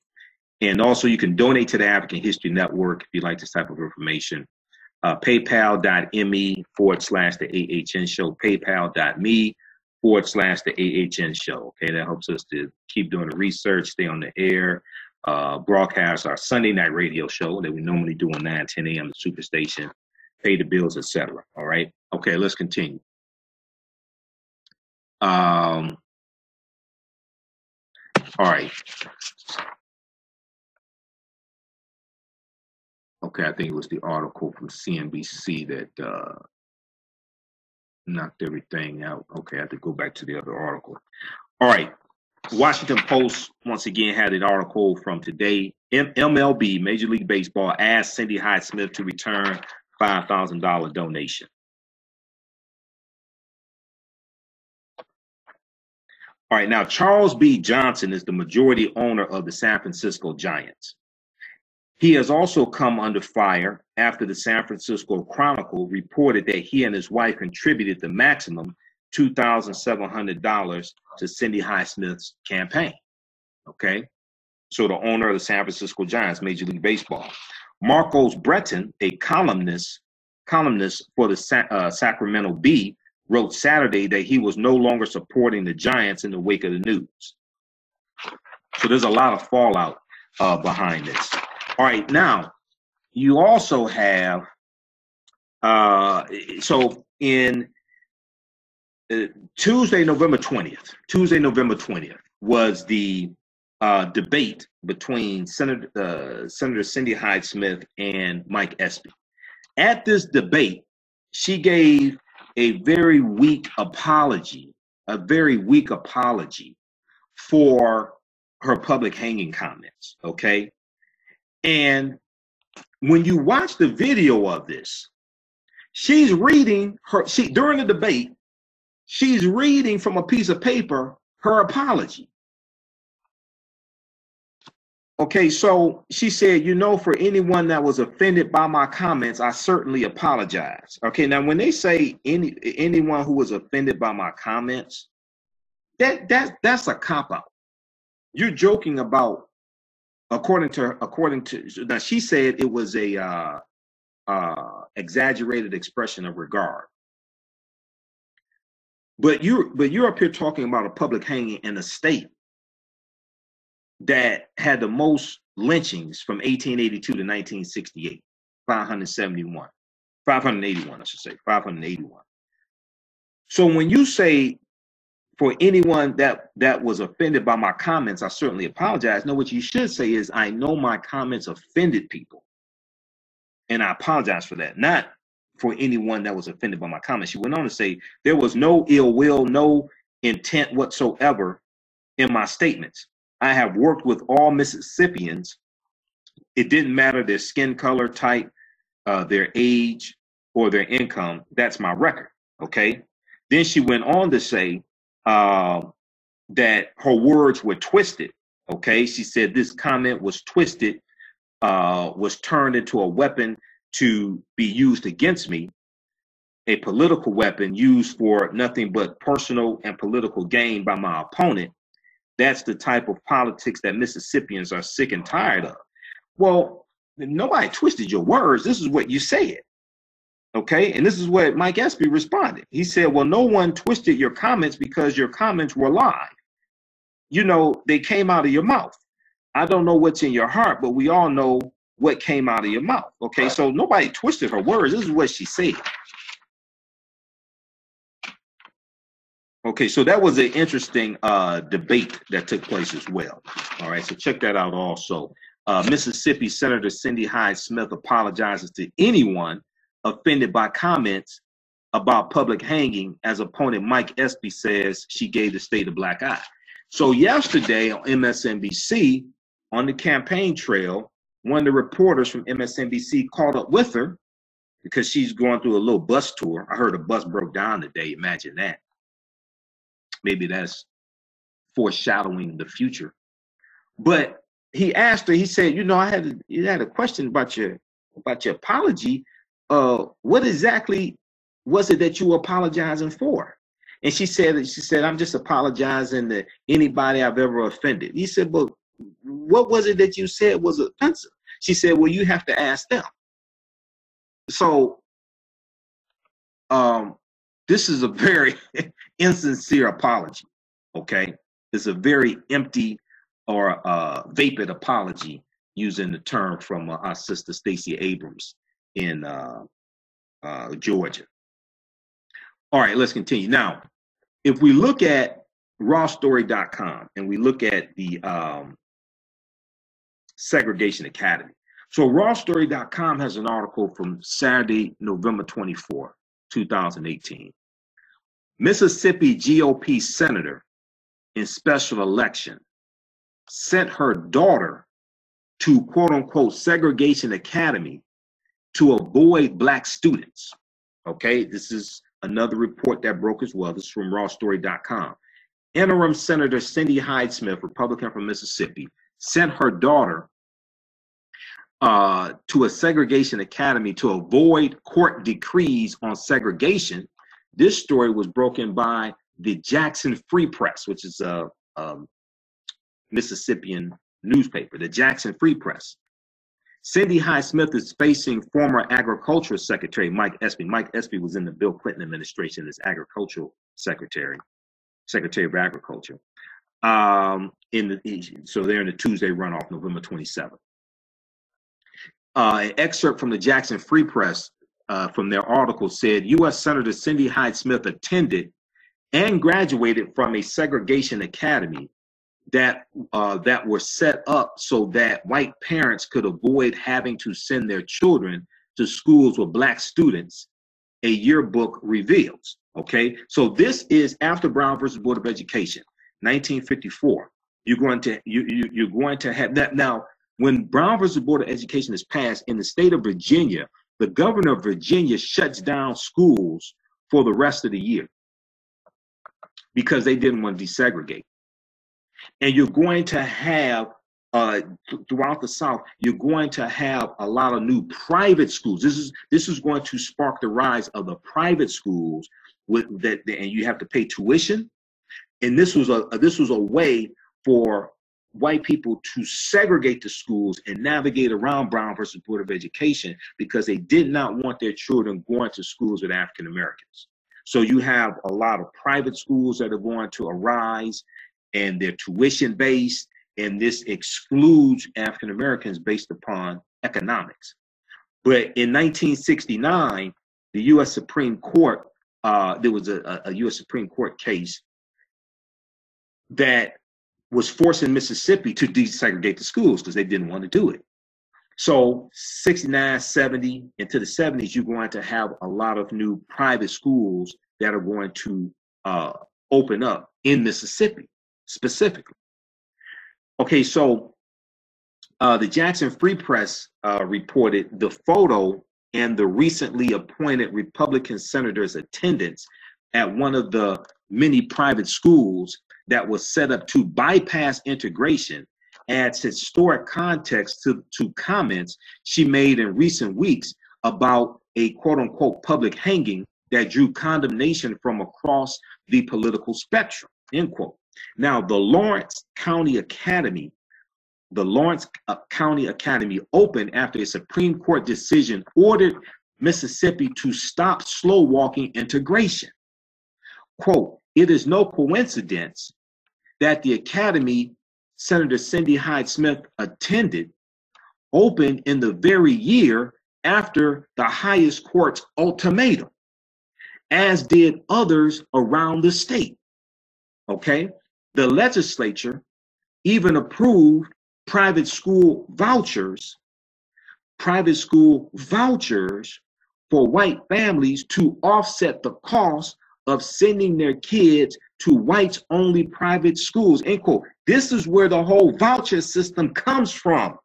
And also, you can donate to the African History Network if you like this type of information. PayPal.me/the AHN show. PayPal.me/the AHN show. Okay, that helps us to keep doing the research, stay on the air, broadcast our Sunday night radio show that we normally do on 9-10 a.m. at Superstation, pay the bills, etc. All right. Okay, let's continue. All right. Okay, I think it was the article from CNBC that knocked everything out. Okay, I have to go back to the other article. All right. Washington Post, once again, had an article from today. MLB, Major League Baseball, asked Cindy Hyde-Smith to return $5,000 donation. All right, now Charles B. Johnson is the majority owner of the San Francisco Giants. He has also come under fire after the San Francisco Chronicle reported that he and his wife contributed the maximum $2,700 to Cindy Hyde-Smith's campaign. Okay, so the owner of the San Francisco Giants, Major League Baseball. Marcos Breton, a columnist for the Sacramento Bee, wrote Saturday that he was no longer supporting the Giants in the wake of the news. So there's a lot of fallout behind this. All right, now you also have so in Tuesday, November 20th was the debate between Senator Cindy Hyde-Smith and Mike Espy. At this debate, she gave a very weak apology for her public hanging comments, okay? And when you watch the video of this, she's reading during the debate, she's reading from a piece of paper her apology. Okay, so she said, for anyone that was offended by my comments, I certainly apologize. Okay, now when they say anyone who was offended by my comments, that's a cop-out. You're joking about, according to now she said it was a exaggerated expression of regard. But you're up here talking about a public hanging in a state that had the most lynchings from 1882 to 1968, 571, 581, I should say, 581. So when you say, for anyone that was offended by my comments, I certainly apologize. No, what you should say is, I know my comments offended people, and I apologize for that. Not for anyone that was offended by my comments. She went on to say, there was no ill will, no intent whatsoever in my statements. I have worked with all Mississippians. It didn't matter their skin color, type, their age, or their income. That's my record, okay? Then she went on to say, that her words were twisted. Okay, she said this comment was twisted, was turned into a weapon to be used against me, a political weapon used for nothing but personal and political gain by my opponent. That's the type of politics that Mississippians are sick and tired of. Well, nobody twisted your words. This is what you said. Okay, and this is what Mike Espy responded. He said, well, no one twisted your comments because your comments were live. You know, they came out of your mouth. I don't know what's in your heart, but we all know what came out of your mouth. Okay, so nobody twisted her words. This is what she said. Okay, so that was an interesting debate that took place as well. All right, so check that out also. Mississippi Senator Cindy Hyde-Smith apologizes to anyone offended by comments about public hanging, as opponent Mike Espy says she gave the state a black eye. So yesterday on MSNBC, on the campaign trail, one of the reporters from MSNBC caught up with her because she's going through a little bus tour. I heard a bus broke down today. Imagine that. Maybe that's foreshadowing the future. But he asked her, he said, you know, you had a question about your apology. What exactly was it that you were apologizing for? And she said, I'm just apologizing to anybody I've ever offended. He said, but what was it that you said was offensive? She said, well, you have to ask them. So this is a very insincere apology, okay? It's a very empty or vapid apology, using the term from our sister Stacey Abrams in Georgia. All right, let's continue. Now, if we look at rawstory.com and we look at the Segregation Academy. So rawstory.com has an article from Saturday, November 24, 2018. Mississippi GOP senator in special election sent her daughter to quote unquote Segregation Academy to avoid black students. Okay, this is another report that broke as well. This is from rawstory.com. Interim Senator Cindy Hyde-Smith, Republican from Mississippi, sent her daughter to a segregation academy to avoid court decrees on segregation. This story was broken by the Jackson Free Press, which is a Mississippian newspaper, the Jackson Free Press. Cindy Hyde-Smith is facing former Agriculture Secretary Mike Espy. Mike Espy was in the Bill Clinton administration as Agricultural Secretary of Agriculture. So they're in the Tuesday runoff, November 27th. An excerpt from the Jackson Free Press from their article said, U.S. Senator Cindy Hyde-Smith attended and graduated from a segregation academy that were set up so that white parents could avoid having to send their children to schools with black students, a yearbook reveals. Okay, so this is after Brown versus Board of Education, 1954. You're going to have that. Now, when Brown versus Board of Education is passed in the state of Virginia, the governor of Virginia shuts down schools for the rest of the year because they didn't want to desegregate. And you're going to have, throughout the South, you're going to have a lot of new private schools. This is going to spark the rise of the private schools with that, and you have to pay tuition. And this was a way for white people to segregate the schools and navigate around Brown versus Board of Education because they did not want their children going to schools with African Americans. So you have a lot of private schools that are going to arise, and they're tuition based, and this excludes African Americans based upon economics. But in 1969, the U.S. Supreme Court, there was a U.S. Supreme Court case that was forcing Mississippi to desegregate the schools because they didn't want to do it. So 69, 70, into the 70s, you're going to have a lot of new private schools that are going to open up in Mississippi specifically. Okay, so the Jackson Free Press reported the photo and the recently appointed Republican senator's attendance at one of the many private schools that was set up to bypass integration adds historic context to comments she made in recent weeks about a quote-unquote public hanging that drew condemnation from across the political spectrum, end quote. Now, the Lawrence County Academy opened after a Supreme Court decision ordered Mississippi to stop slow walking integration. Quote, "It is no coincidence that the academy Senator Cindy Hyde-Smith attended opened in the very year after the highest court's ultimatum, as did others around the state." Okay, the legislature even approved private school vouchers for white families to offset the cost of sending their kids to whites-only private schools, end quote. This is where the whole voucher system comes from.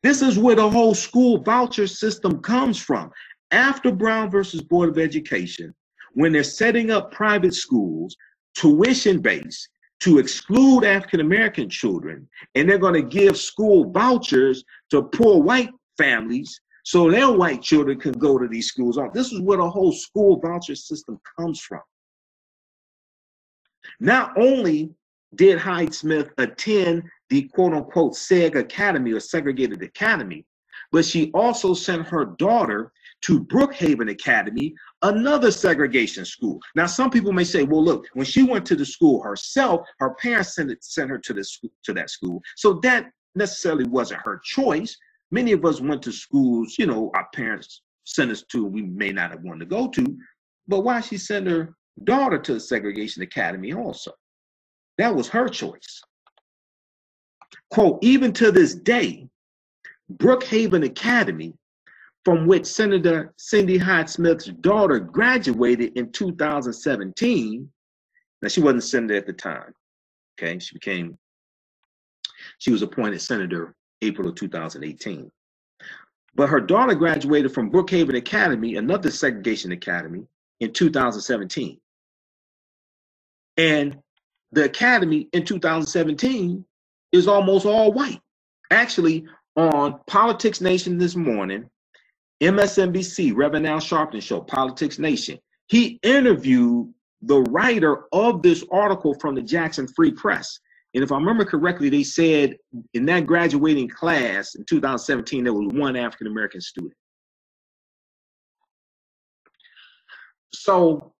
This is where the whole school voucher system comes from. After Brown versus Board of Education, when they're setting up private schools, tuition-based, to exclude African-American children, and they're going to give school vouchers to poor white families so their white children can go to these schools. This is where the whole school voucher system comes from. Not only did Hyde-Smith attend the quote-unquote SEG Academy or Segregated Academy, but she also sent her daughter to Brookhaven Academy, another segregation school. Now, some people may say, well, look, when she went to the school herself, her parents sent her to that school. So that necessarily wasn't her choice. Many of us went to schools, you know, our parents sent us to, we may not have wanted to go to, but why she sent her daughter to the Segregation Academy also? That was her choice. Quote, "Even to this day, Brookhaven Academy, from which Senator Cindy Hyde-Smith's daughter graduated in 2017, now she wasn't senator at the time, okay? She was appointed senator April of 2018. But her daughter graduated from Brookhaven Academy, another segregation academy, in 2017. And the academy in 2017 is almost all white. Actually, on Politics Nation this morning, MSNBC, Reverend Al Sharpton show, Politics Nation, he interviewed the writer of this article from the Jackson Free Press. And if I remember correctly, they said in that graduating class in 2017, there was one African-American student. So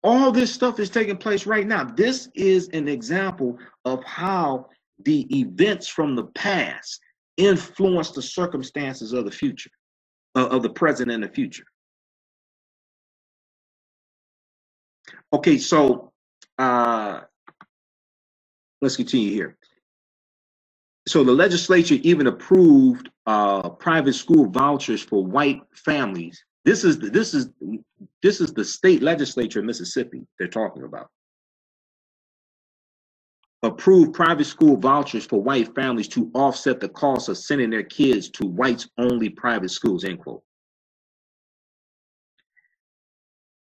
all this stuff is taking place right now. This is an example of how the events from the past influence the circumstances of the future, of the present and the future. Okay, so let's continue here. So the legislature even approved private school vouchers for white families. This is the state legislature of Mississippi they're talking about. Approved private school vouchers for white families to offset the cost of sending their kids to whites-only private schools, end quote.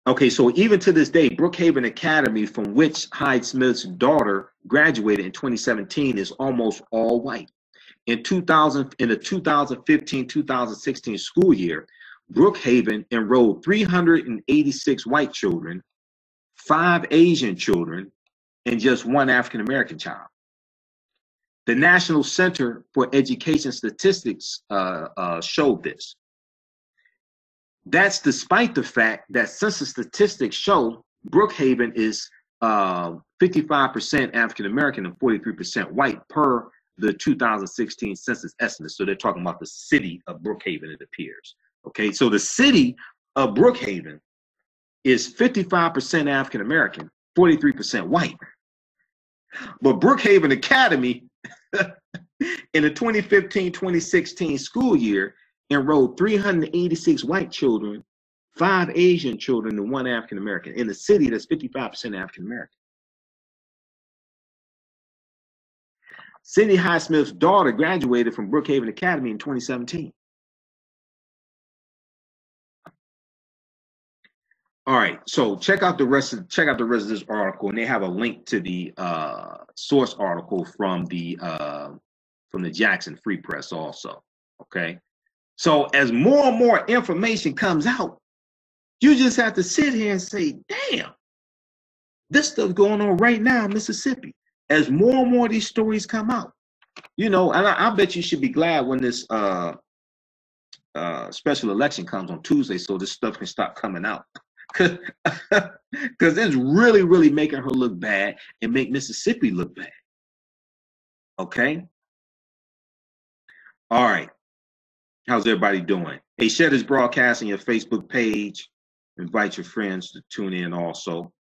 Okay, so even to this day, Brookhaven Academy, from which Hyde-Smith's daughter graduated in 2017, is almost all white. In the 2015-2016 school year, Brookhaven enrolled 386 white children, 5 Asian children, and just 1 African-American child. The National Center for Education Statistics showed this. That's despite the fact that census statistics show Brookhaven is 55% African American and 43% white per the 2016 census estimates. So they're talking about the city of Brookhaven, it appears. Okay, so the city of Brookhaven is 55% African American, 43% white. But Brookhaven Academy in the 2015-2016 school year enrolled 386 white children, 5 Asian children, and 1 African American in the city that's 55% African American. Cindy Hyde-Smith's daughter graduated from Brookhaven Academy in 2017. All right, so check out the rest of this article, and they have a link to the source article from the Jackson Free Press also. Okay, so as more and more information comes out, you just have to sit here and say, "Damn, this stuff going on right now in Mississippi." As more and more of these stories come out, you know, and I bet you should be glad when this special election comes on Tuesday, so this stuff can start coming out. Because it's really, really making her look bad and make Mississippi look bad. Okay? All right. How's everybody doing? Hey, share this broadcast on your Facebook page. Invite your friends to tune in also.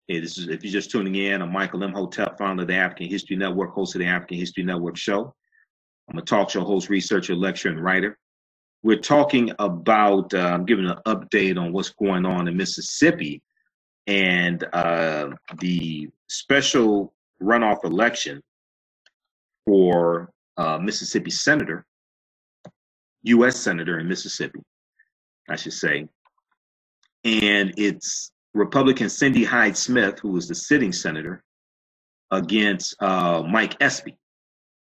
Hey, this is, if you're just tuning in, I'm Michael Imhotep, founder of the African History Network, host of the African History Network show. I'm a talk show host, researcher, lecturer, and writer. We're talking about, I'm giving an update on what's going on in Mississippi and the special runoff election for Mississippi Senator, U.S. Senator in Mississippi, I should say. And it's Republican Cindy Hyde-Smith, who is the sitting senator, against Mike Espy.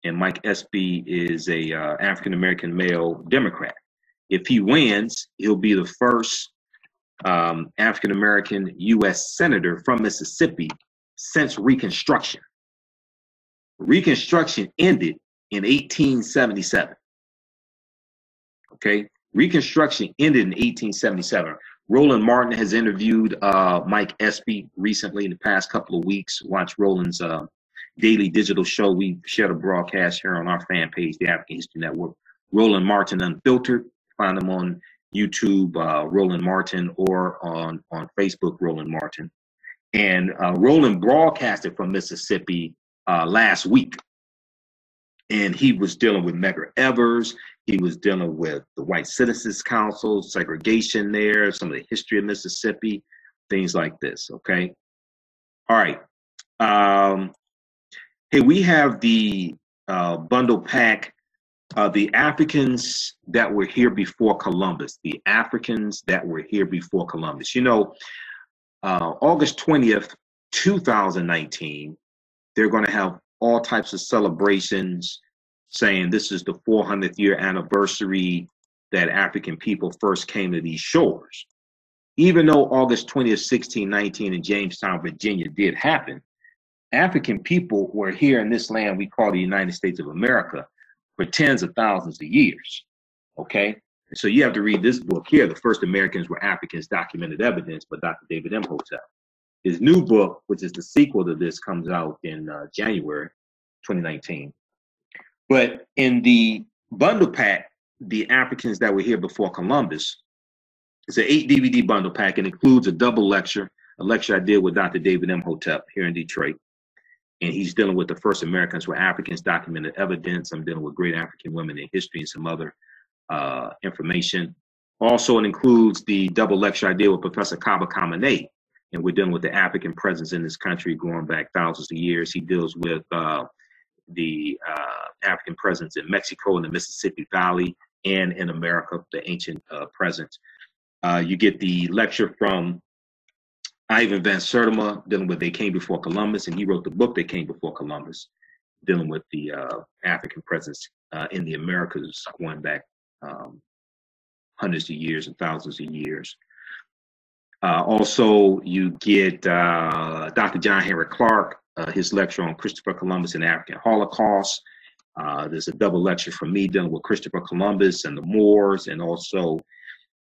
And Mike Espy is a African-American male Democrat. If he wins, he'll be the first African-American U.S. senator from Mississippi since Reconstruction. Reconstruction ended in 1877. Okay, Reconstruction ended in 1877. Roland Martin has interviewed Mike Espy recently in the past couple of weeks. Watch Roland's daily digital show. We shared a broadcast here on our fan page, the African History Network. Roland Martin Unfiltered. Find them on YouTube, Roland Martin, or on Facebook, Roland Martin. And Roland broadcasted from Mississippi last week. And he was dealing with Medgar Evers. He was dealing with the White Citizens Council, segregation there, some of the history of Mississippi, things like this, okay? All right. Hey, we have the bundle pack, the Africans that were here before Columbus, the Africans that were here before Columbus. You know, August 20th, 2019, they're going to have all types of celebrations saying this is the 400th year anniversary that African people first came to these shores. Even though August 20th, 1619 in Jamestown, Virginia did happen, African people were here in this land we call the United States of America for tens of thousands of years, okay? And so you have to read this book here, The First Americans Were Africans, Documented Evidence by Dr. David Imhotep. His new book, which is the sequel to this, comes out in January 2019. But in the bundle pack, The Africans That Were Here Before Columbus, it's an 8 DVD bundle pack and includes a double lecture, a lecture I did with Dr. David Imhotep here in Detroit. And he's dealing with the first Americans were Africans, documented evidence. I'm dealing with great African women in history and some other information. Also, it includes the double lecture I did with Professor Kaba Kamene. And we're dealing with the African presence in this country going back thousands of years. He deals with the African presence in Mexico, in the Mississippi Valley, and in America, the ancient presence. You get the lecture from Ivan Van Sertima, dealing with They Came Before Columbus, and he wrote the book They Came Before Columbus, dealing with the African presence in the Americas going back hundreds of years and thousands of years. Also, you get Dr. John Henry Clark, his lecture on Christopher Columbus and the African Holocaust, There's a double lecture from me dealing with Christopher Columbus and the Moors, and also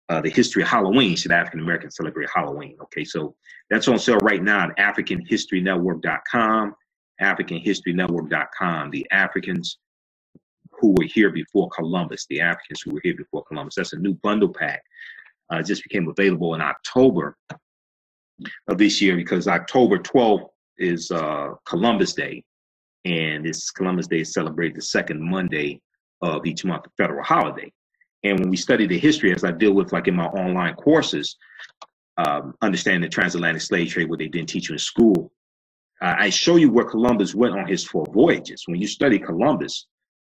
the history of Halloween. Should African Americans celebrate Halloween? Okay, so that's on sale right now at AfricanHistoryNetwork.com. AfricanHistoryNetwork.com. The Africans who were here before Columbus. The Africans who were here before Columbus. That's a new bundle pack. Just became available in October of this year, because October 12th is Columbus Day, and this Columbus Day is celebrated the second Monday of each month, a federal holiday. And when we study the history, as I deal with like in my online courses, understanding the transatlantic slave trade, what they didn't teach you in school, I show you where Columbus went on his 4 voyages. When you study Columbus,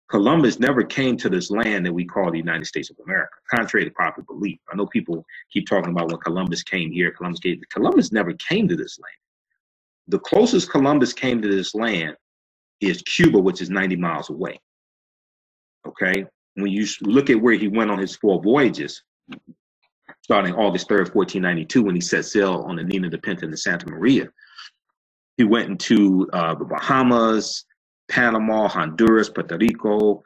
Columbus never came to this land that we call the United States of America, contrary to popular belief. I know people keep talking about when Columbus came here, Columbus never came to this land. The closest Columbus came to this land is Cuba, which is 90 miles away. Okay? When you look at where he went on his 4 voyages, starting August 3rd, 1492, when he set sail on the Nina, the Pinta, and the Santa Maria, he went into the Bahamas, Panama, Honduras, Puerto Rico,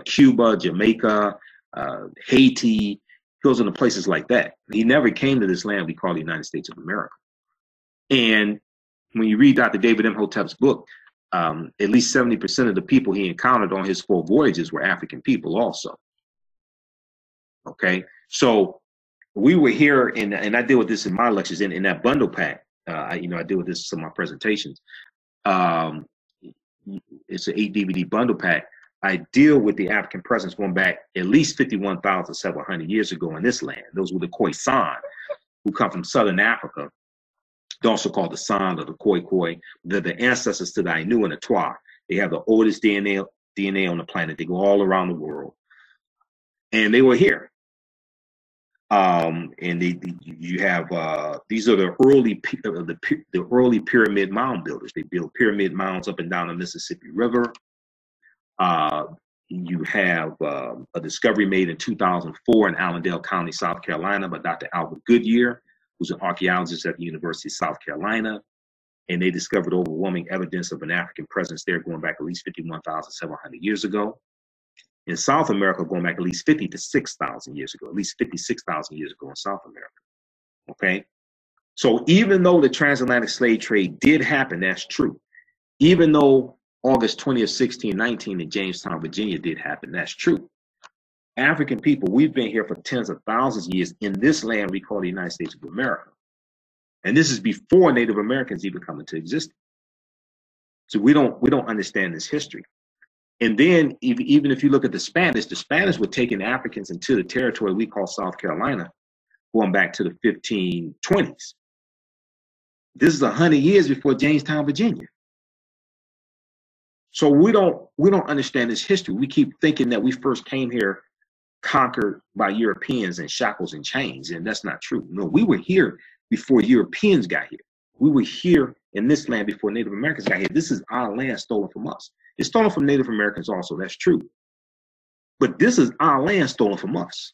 Cuba, Jamaica, Haiti. He goes into places like that. He never came to this land we call the United States of America. And when you read Dr. David Imhotep's book, at least 70% of the people he encountered on his 4 voyages were African people also. Okay, so we were here, and I deal with this in my lectures, in that bundle pack. I deal with this in my presentations. It's an 8 DVD bundle pack. I deal with the African presence going back at least 51,700 years ago in this land. Those were the Khoisan, who come from southern Africa. They're also called the San or the Khoi. They're the ancestors to the Ainu and the Twa. They have the oldest DNA on the planet. They go all around the world, and they were here. And you have these are the early pyramid mound builders. They built pyramid mounds up and down the Mississippi River. You have a discovery made in 2004 in Allendale County, South Carolina, by Dr. Albert Goodyear, who's an archaeologist at the University of South Carolina, and they discovered overwhelming evidence of an African presence there going back at least 51,700 years ago. In South America, going back at least 50 to 6,000 years ago, at least 56,000 years ago in South America. Okay? So even though the transatlantic slave trade did happen, that's true. Even though August 20th, 1619 in Jamestown, Virginia did happen, that's true. African people, we've been here for tens of thousands of years in this land we call the United States of America. And this is before Native Americans even come into existence. So we don't understand this history. And then even if you look at the Spanish were taking Africans into the territory we call South Carolina, going back to the 1520s. This is 100 years before Jamestown, Virginia. So we don't understand this history. We keep thinking that we first came here conquered by Europeans in shackles and chains, and that's not true. No, we were here before Europeans got here. We were here in this land before Native Americans got here. This is our land stolen from us. It's stolen from Native Americans also, that's true. But this is our land stolen from us.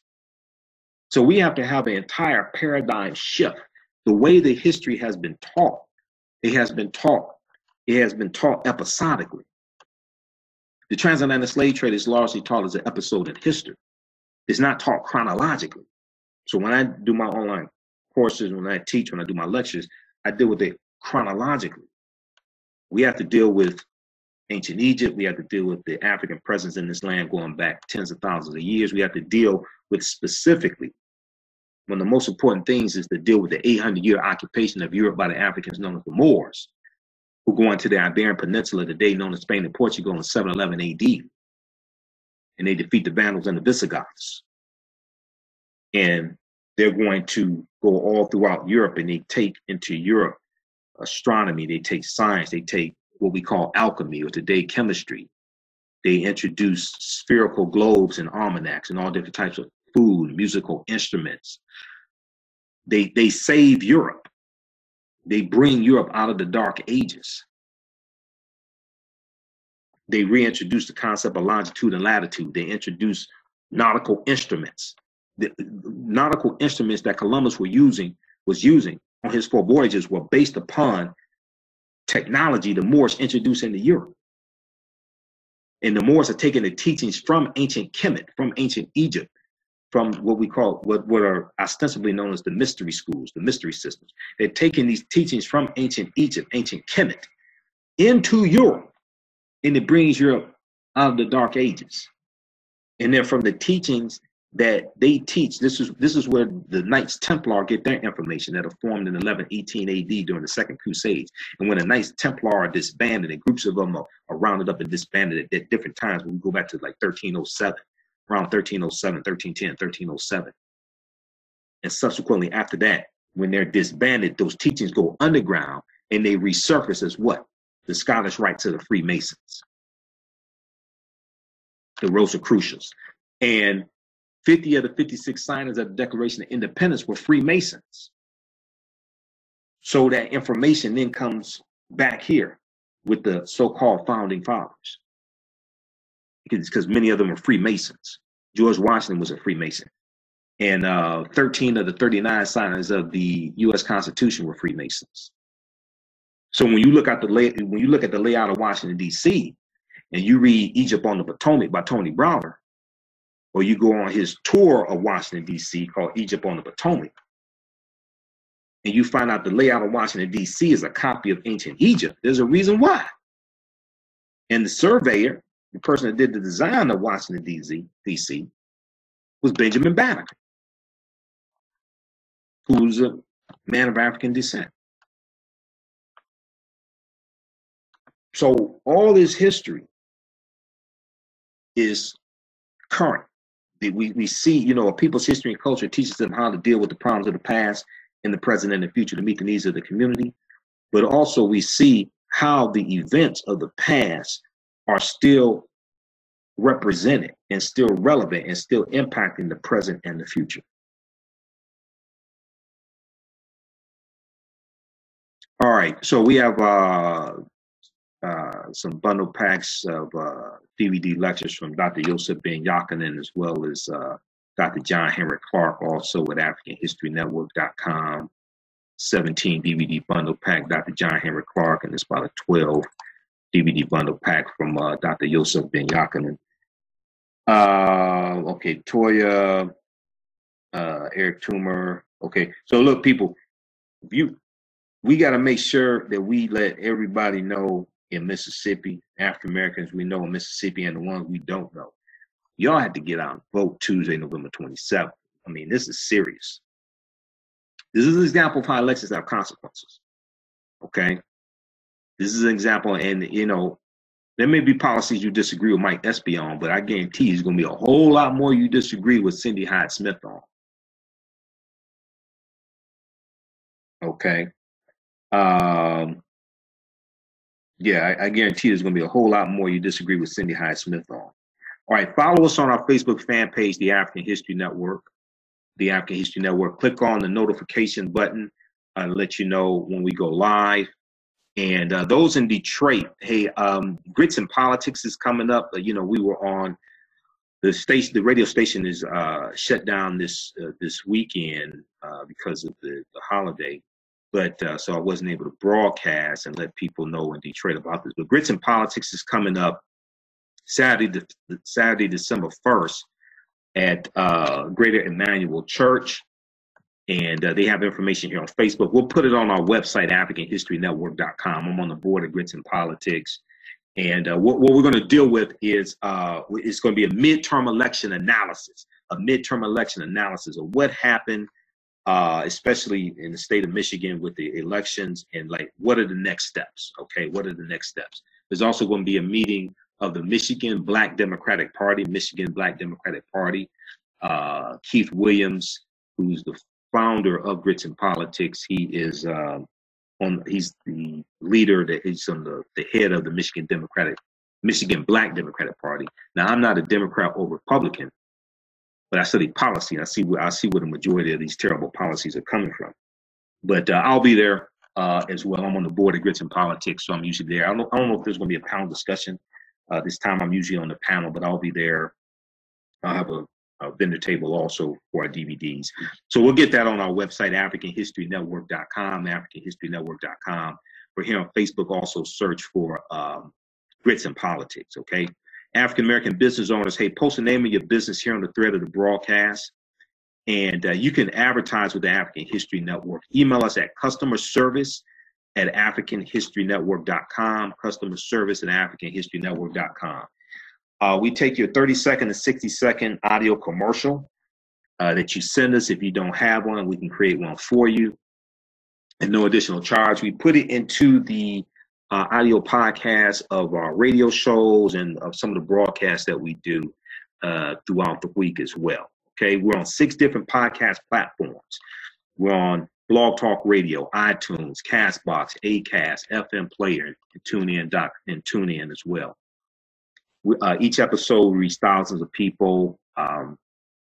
So we have to have an entire paradigm shift. The way the history has been taught, it has been taught episodically. The transatlantic slave trade is largely taught as an episode in history. It's not taught chronologically. So when I do my online courses, when I teach, when I do my lectures, I deal with it chronologically. We have to deal with ancient Egypt. We have to deal with the African presence in this land going back tens of thousands of years. We have to deal with specifically one of the most important things is to deal with the 800-year occupation of Europe by the Africans known as the Moors, who go into the Iberian Peninsula today known as Spain and Portugal in 711 AD. And they defeat the Vandals and the Visigoths. And they're going to go all throughout Europe, and they take into Europe astronomy, they take science, they take what we call alchemy, or today chemistry. They introduce spherical globes and almanacs and all different types of food, musical instruments. They save Europe. They bring Europe out of the Dark Ages. They reintroduce the concept of longitude and latitude. They introduce nautical instruments. The nautical instruments that Columbus was using on his 4 voyages were based upon technology the Moors introduced into Europe. And the Moors are taking the teachings from ancient Kemet, from ancient Egypt, from what we call, what are ostensibly known as the mystery schools, the mystery systems. They're taking these teachings from ancient Egypt, ancient Kemet, into Europe, and it brings Europe out of the Dark Ages. And then from the teachings that they teach, this is where the Knights Templar get their information, that are formed in 1118 AD during the Second Crusades. And when the Knights Templar are disbanded, and groups of them are rounded up and disbanded at different times, when we go back to like 1307, around 1307, 1310, 1307. And subsequently after that, when they're disbanded, those teachings go underground and they resurface as what? The Scottish Rites of the Freemasons, the Rosicrucians. And 50 of the 56 signers of the Declaration of Independence were Freemasons. So that information then comes back here with the so-called founding fathers, because many of them are Freemasons. George Washington was a Freemason. And 13 of the 39 signers of the U.S. Constitution were Freemasons. So when you look at the layout of Washington, D.C., and you read Egypt on the Potomac by Tony Browder, or you go on his tour of Washington, D.C. called Egypt on the Potomac, and you find out the layout of Washington, D.C. is a copy of ancient Egypt, there's a reason why. And the surveyor, the person that did the design of Washington, D.C., was Benjamin Banneker, who was a man of African descent. So all this history is current. We see, you know, people's history and culture teaches them how to deal with the problems of the past and the present and the future to meet the needs of the community. But also we see how the events of the past are still represented and still relevant and still impacting the present and the future. All right, so we have some bundle packs of DVD lectures from Dr. Yosef Ben Yakinen, as well as Dr. John Henry Clark, also at AfricanHistoryNetwork.com. 17 DVD bundle pack, Dr. John Henry Clark, and it's about a 12 DVD bundle pack from Dr. Yosef Ben Yakinen. Okay, Toya, Eric Toomer. Okay, so look, people, we got to make sure that we let everybody know in Mississippi, African Americans we know in Mississippi, and the ones we don't know. Y'all have to get out and vote Tuesday, November 27th. I mean, this is serious. This is an example of how elections have consequences. Okay? This is an example, and you know, there may be policies you disagree with Mike Espy on, but I guarantee you there's going to be a whole lot more you disagree with Cindy Hyde-Smith on. Okay? Yeah, I guarantee there's going to be a whole lot more you disagree with Cindy Hyde-Smith on. All right, follow us on our Facebook fan page, The African History Network. The African History Network. Click on the notification button and let you know when we go live. And those in Detroit, hey, Grits and Politics is coming up. You know, we were on the station. The radio station is shut down this weekend because of the holiday. But so I wasn't able to broadcast and let people know in Detroit about this. But Grits and Politics is coming up Saturday, December 1st at Greater Emmanuel Church. And they have information here on Facebook. We'll put it on our website, AfricanHistoryNetwork.com. I'm on the board of Grits and Politics. And what we're going to deal with is it's going to be a midterm election analysis of what happened, especially in the state of Michigan with the elections, and like, what are the next steps? Okay, what are the next steps? There's also going to be a meeting of the Michigan Black Democratic Party, Keith Williams, who's the founder of Grits and Politics. He is he's the leader, he's on the head of the Michigan Black Democratic Party. Now, I'm not a Democrat or Republican, but I study policy. And I see where the majority of these terrible policies are coming from. But I'll be there as well. I'm on the board of Grits and Politics, so I'm usually there. I don't know if there's going to be a panel discussion. This time I'm usually on the panel, but I'll be there. I'll have a vendor table also for our DVDs. So we'll get that on our website, AfricanHistoryNetwork.com, AfricanHistoryNetwork.com. We're here on Facebook. Also search for Grits and Politics, okay? African American business owners, hey, post the name of your business here on the thread of the broadcast. And you can advertise with the African History Network. Email us at customerservice@africanhistorynetwork.com, customerservice@africanhistorynetwork.com. We take your 30-second and 60-second audio commercial that you send us. If you don't have one, we can create one for you and no additional charge. We put it into the audio podcast of our radio shows and of some of the broadcasts that we do throughout the week as well. Okay, we're on 6 different podcast platforms. We're on Blog Talk Radio, iTunes, Castbox, Acast, FM Player, and TuneIn as well. Each episode we reach thousands of people.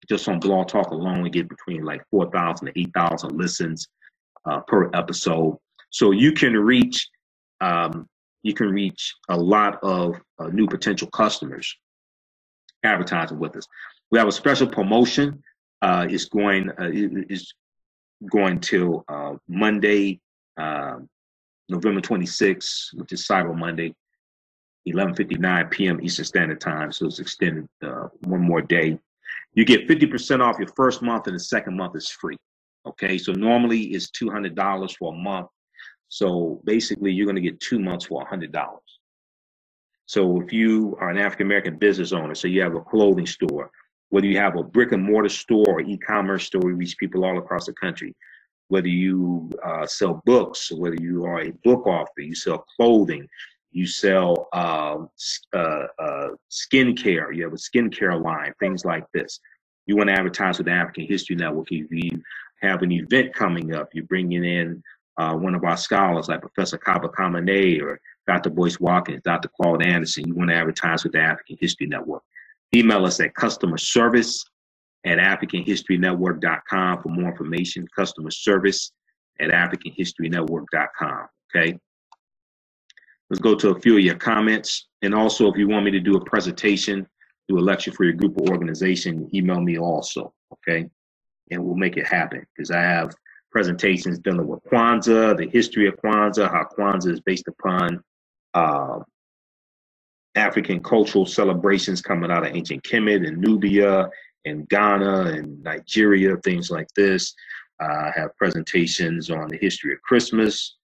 Just on Blog Talk alone, we get between like 4,000 to 8,000 listens per episode. So you can reach a lot of new potential customers advertising with us. We have a special promotion. Is going till Monday, November 26th, which is Cyber Monday, 11:59 p.m. Eastern Standard Time. So it's extended one more day. You get 50% off your first month, and the second month is free. Okay, so normally it's $200 for a month. So basically, you're going to get 2 months for $100. So if you are an African American business owner, so you have a clothing store, whether you have a brick and mortar store or e-commerce store, we reach people all across the country. Whether you sell books, whether you are a book author, you sell clothing, you sell skincare, you have a skincare line, things like this. You want to advertise with the African History Network. If you have an event coming up, you're bringing in one of our scholars like Professor Kaba Kamene or Dr. Boyce Watkins, Dr. Claude Anderson, you want to advertise with the African History Network. Email us at customerservice@africanhistorynetwork.com for more information, customerservice@africanhistorynetwork.com, okay? Let's go to a few of your comments. And also, if you want me to do a presentation, do a lecture for your group or organization, email me also, okay? And we'll make it happen because I have presentations dealing with Kwanzaa, the history of Kwanzaa, how Kwanzaa is based upon African cultural celebrations coming out of ancient Kemet and Nubia and Ghana and Nigeria, things like this. I have presentations on the history of Christmas,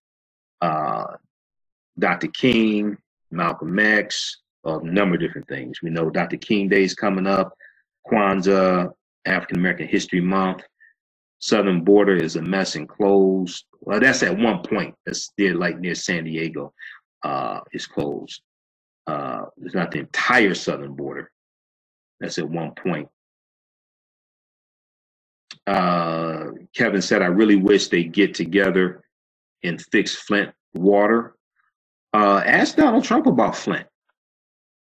Dr. King, Malcolm X, a number of different things. We know Dr. King Day is coming up, Kwanzaa, African American History Month. Southern border is a mess and closed. Well, that's at one point. That's there, like near San Diego, is closed. It's not the entire southern border. That's at one point. Kevin said, I really wish they get together and fix Flint water. Ask Donald Trump about Flint.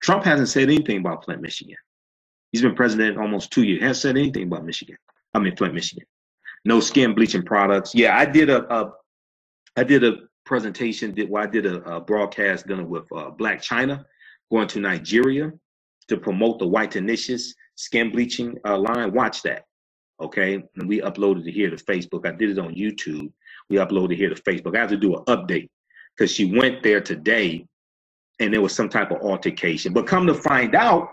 Trump hasn't said anything about Flint, Michigan. He's been president almost 2 years. Hasn't said anything about Flint, Michigan. No skin bleaching products. Yeah, I did a presentation. I did a broadcast dealing with Black China going to Nigeria to promote the White Tenacious skin bleaching line. Watch that, okay? And we uploaded it here to Facebook. I did it on YouTube. We uploaded it here to Facebook. I have to do an update because she went there today, and there was some type of altercation. But come to find out,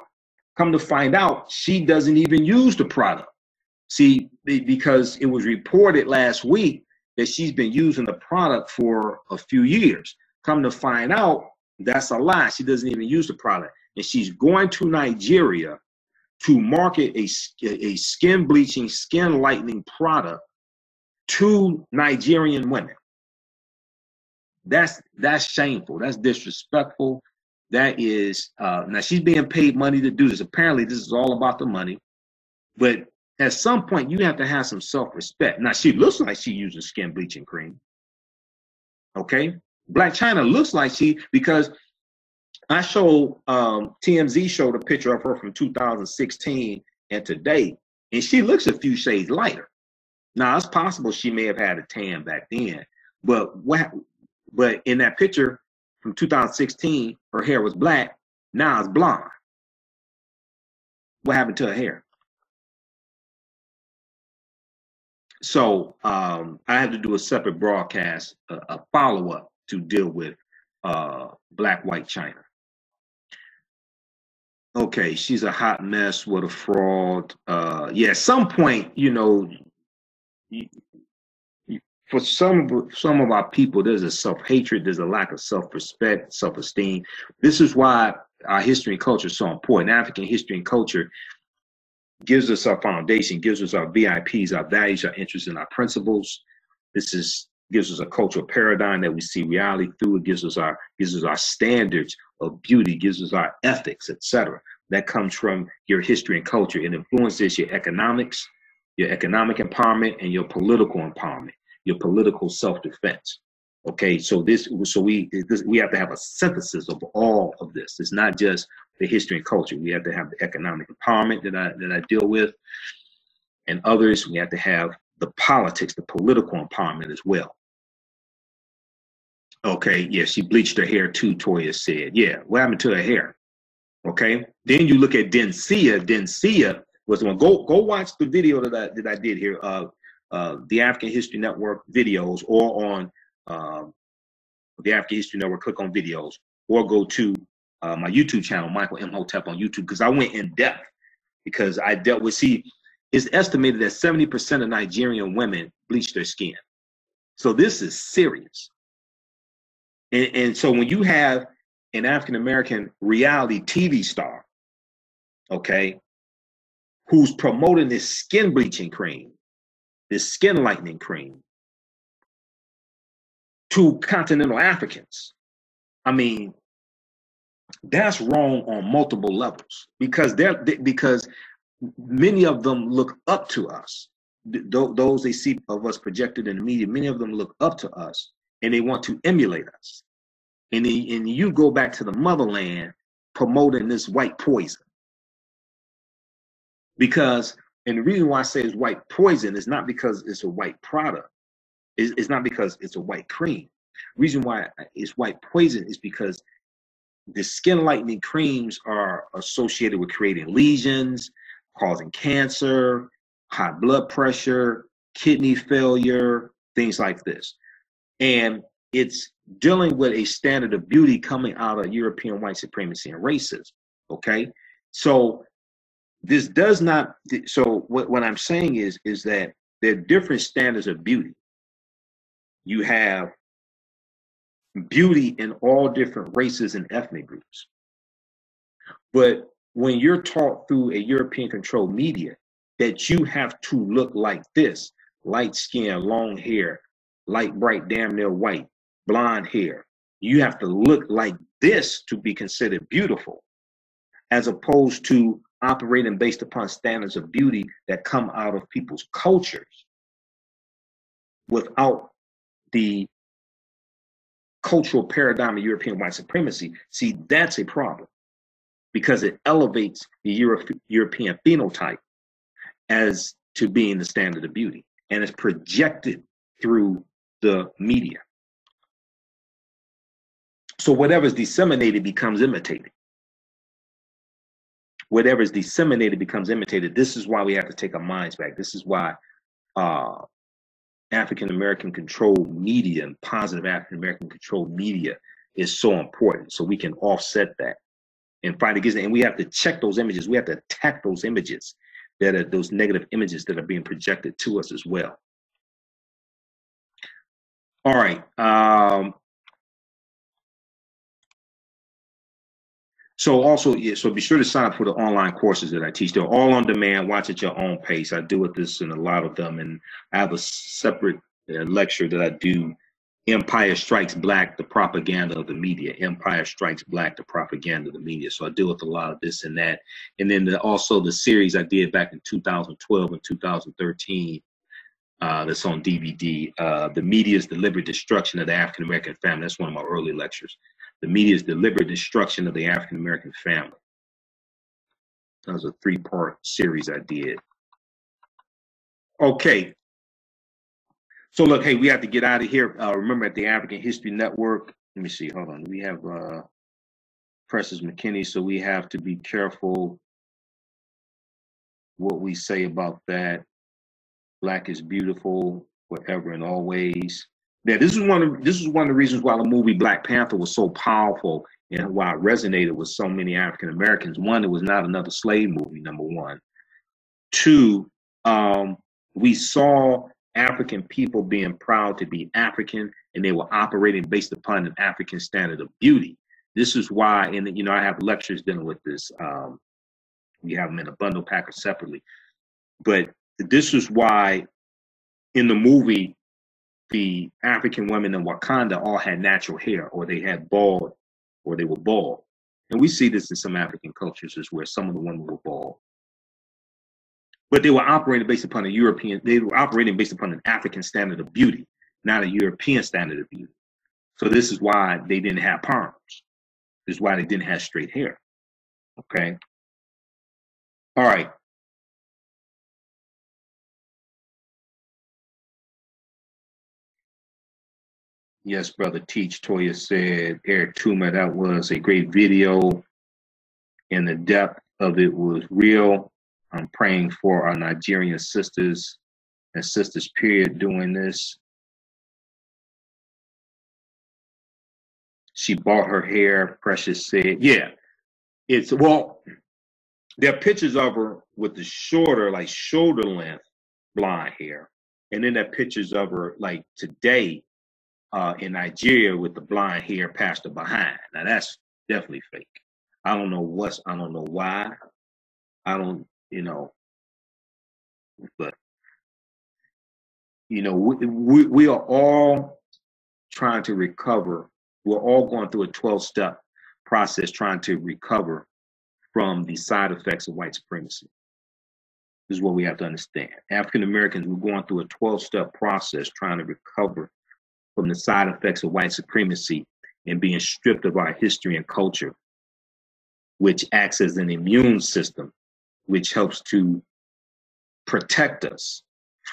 she doesn't even use the product. See, because it was reported last week that she's been using the product for a few years. Come to find out, that's a lie. She doesn't even use the product. And she's going to Nigeria to market a skin bleaching, skin lightening product to Nigerian women. That's shameful. That's disrespectful. That is, now she's being paid money to do this. Apparently this is all about the money. But at some point, you have to have some self-respect. Now, she looks like she's using skin bleaching cream. Okay? Black China looks like because I showed, TMZ showed a picture of her from 2016 and today, and she looks a few shades lighter. Now, it's possible she may have had a tan back then, but in that picture from 2016, her hair was black. Now it's blonde. What happened to her hair? So I had to do a separate broadcast, a follow-up to deal with Black White China. Okay, she's a hot mess with a fraud. Yeah, at some point, you know, y- for some of our people, there's a self-hatred, there's a lack of self-respect, self-esteem. This is why our history and culture is so important. African history and culture gives us our foundation, gives us our VIPs, our values, our interests, and our principles. This is gives us a cultural paradigm that we see reality through. It gives us our standards of beauty, gives us our ethics, etc. That comes from your history and culture. It influences your economics, your economic empowerment, and your political empowerment, your political self-defense. Okay, so we have to have a synthesis of all of this. It's not just the history and culture. We have to have the economic empowerment that I deal with, and others. We have to have the politics, the political empowerment as well. Okay, yeah, she bleached her hair too, Toya said. Yeah, what happened to her hair? Okay, then you look at Densia. Densia was the one. Go watch the video that I did here. The African History Network videos, or on the African History Network. Click on videos, or go to my YouTube channel, Michael M. Hotep on YouTube, because I went in depth because I dealt with. See, it's estimated that 70% of Nigerian women bleach their skin. So this is serious. And so when you have an African American reality TV star, okay, who's promoting this skin bleaching cream, this skin lightening cream to continental Africans, I mean, that's wrong on multiple levels because many of them look up to us. Those they see of us projected in the media, many of them look up to us and they want to emulate us. And you go back to the motherland promoting this white poison. Because, and the reason why I say it's white poison is not because it's a white product. It's not because it's a white cream. The reason why it's white poison is because the skin lightening creams are associated with creating lesions, causing cancer, high blood pressure, kidney failure, things like this. And it's dealing with a standard of beauty coming out of European white supremacy and racism. Okay, so this does not. So what I'm saying is that there are different standards of beauty. You have beauty in all different races and ethnic groups, but when you're taught through a European controlled media that you have to look like this, light skin, long hair, light bright, damn near white, blonde hair, you have to look like this to be considered beautiful, as opposed to operating based upon standards of beauty that come out of people's cultures without the cultural paradigm of European white supremacy. See, that's a problem because it elevates the European phenotype as to being the standard of beauty, and it's projected through the media. So whatever is disseminated becomes imitated. Whatever is disseminated becomes imitated. This is why we have to take our minds back. This is why African American controlled media and positive African American controlled media is so important. So we can offset that and fight against it. And we have to check those images. We have to attack those images that are those negative images that are being projected to us as well. All right. So also, yeah, so be sure to sign up for the online courses that I teach. They're all on demand. Watch at your own pace. I do this in a lot of them, and I have a separate lecture that I do, Empire Strikes Black, the propaganda of the media. Empire Strikes Black, the propaganda of the media. So I deal with a lot of this and that. And then also the series I did back in 2012 and 2013, that's on DVD, The Media's Deliberate Destruction of the African American Family. That's one of my early lectures. The Media's Deliberate Destruction of the African American Family. That was a 3-part series I did. Okay. So look, hey, we have to get out of here. Remember, at the African History Network, let me see, hold on. We have Precious McKinney, so we have to be careful what we say about that. Black is beautiful forever and always. Yeah, this is one of the reasons why the movie Black Panther was so powerful and why it resonated with so many African Americans. One, it was not another slave movie, number one. Two, we saw African people being proud to be African, and they were operating based upon an African standard of beauty. This is why, and I have lectures dealing with this. We have them in a bundle package separately. But this is why in the movie, the African women in Wakanda all had natural hair, or they had bald, or they were bald. And we see this in some African cultures as where some of the women were bald. But they were operating based upon they were operating based upon an African standard of beauty, not a European standard of beauty. So this is why they didn't have perms. This is why they didn't have straight hair. Okay. All right. Yes, brother Teach. Toya said, Eric Tuma, that was a great video, and the depth of it was real. I'm praying for our Nigerian sisters and sisters, period, doing this. She bought her hair, Precious said. Yeah, well, there are pictures of her with the shorter, like shoulder length blonde hair. And then there are pictures of her like today in Nigeria with the blonde hair past her behind. Now that's definitely fake. I don't know why. I don't, but we are all trying to recover. We're all going through a 12-step process trying to recover from the side effects of white supremacy. This is what we have to understand. African Americans, we're going through a 12-step process trying to recover from the side effects of white supremacy and being stripped of our history and culture, which acts as an immune system, which helps to protect us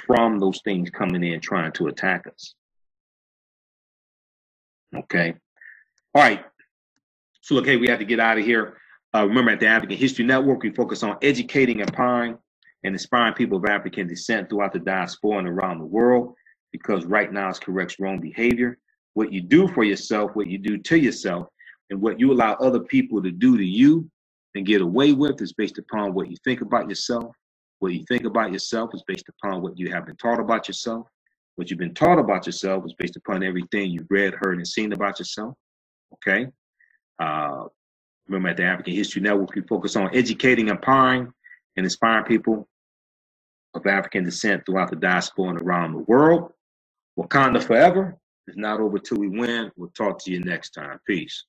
from those things coming in trying to attack us. Okay. All right. So, okay, we have to get out of here. Remember, at the African History Network, we focus on educating, empowering, and inspiring people of African descent throughout the diaspora and around the world, because right now it corrects wrong behavior. What you do for yourself, what you do to yourself, and what you allow other people to do to you and get away with is based upon what you think about yourself. What you think about yourself is based upon what you have been taught about yourself. What you've been taught about yourself is based upon everything you've read, heard, and seen about yourself. Okay? Remember, at the African History Network, we focus on educating, empowering, and inspiring people of African descent throughout the diaspora and around the world. Wakanda forever. It's not over till we win. We'll talk to you next time. Peace.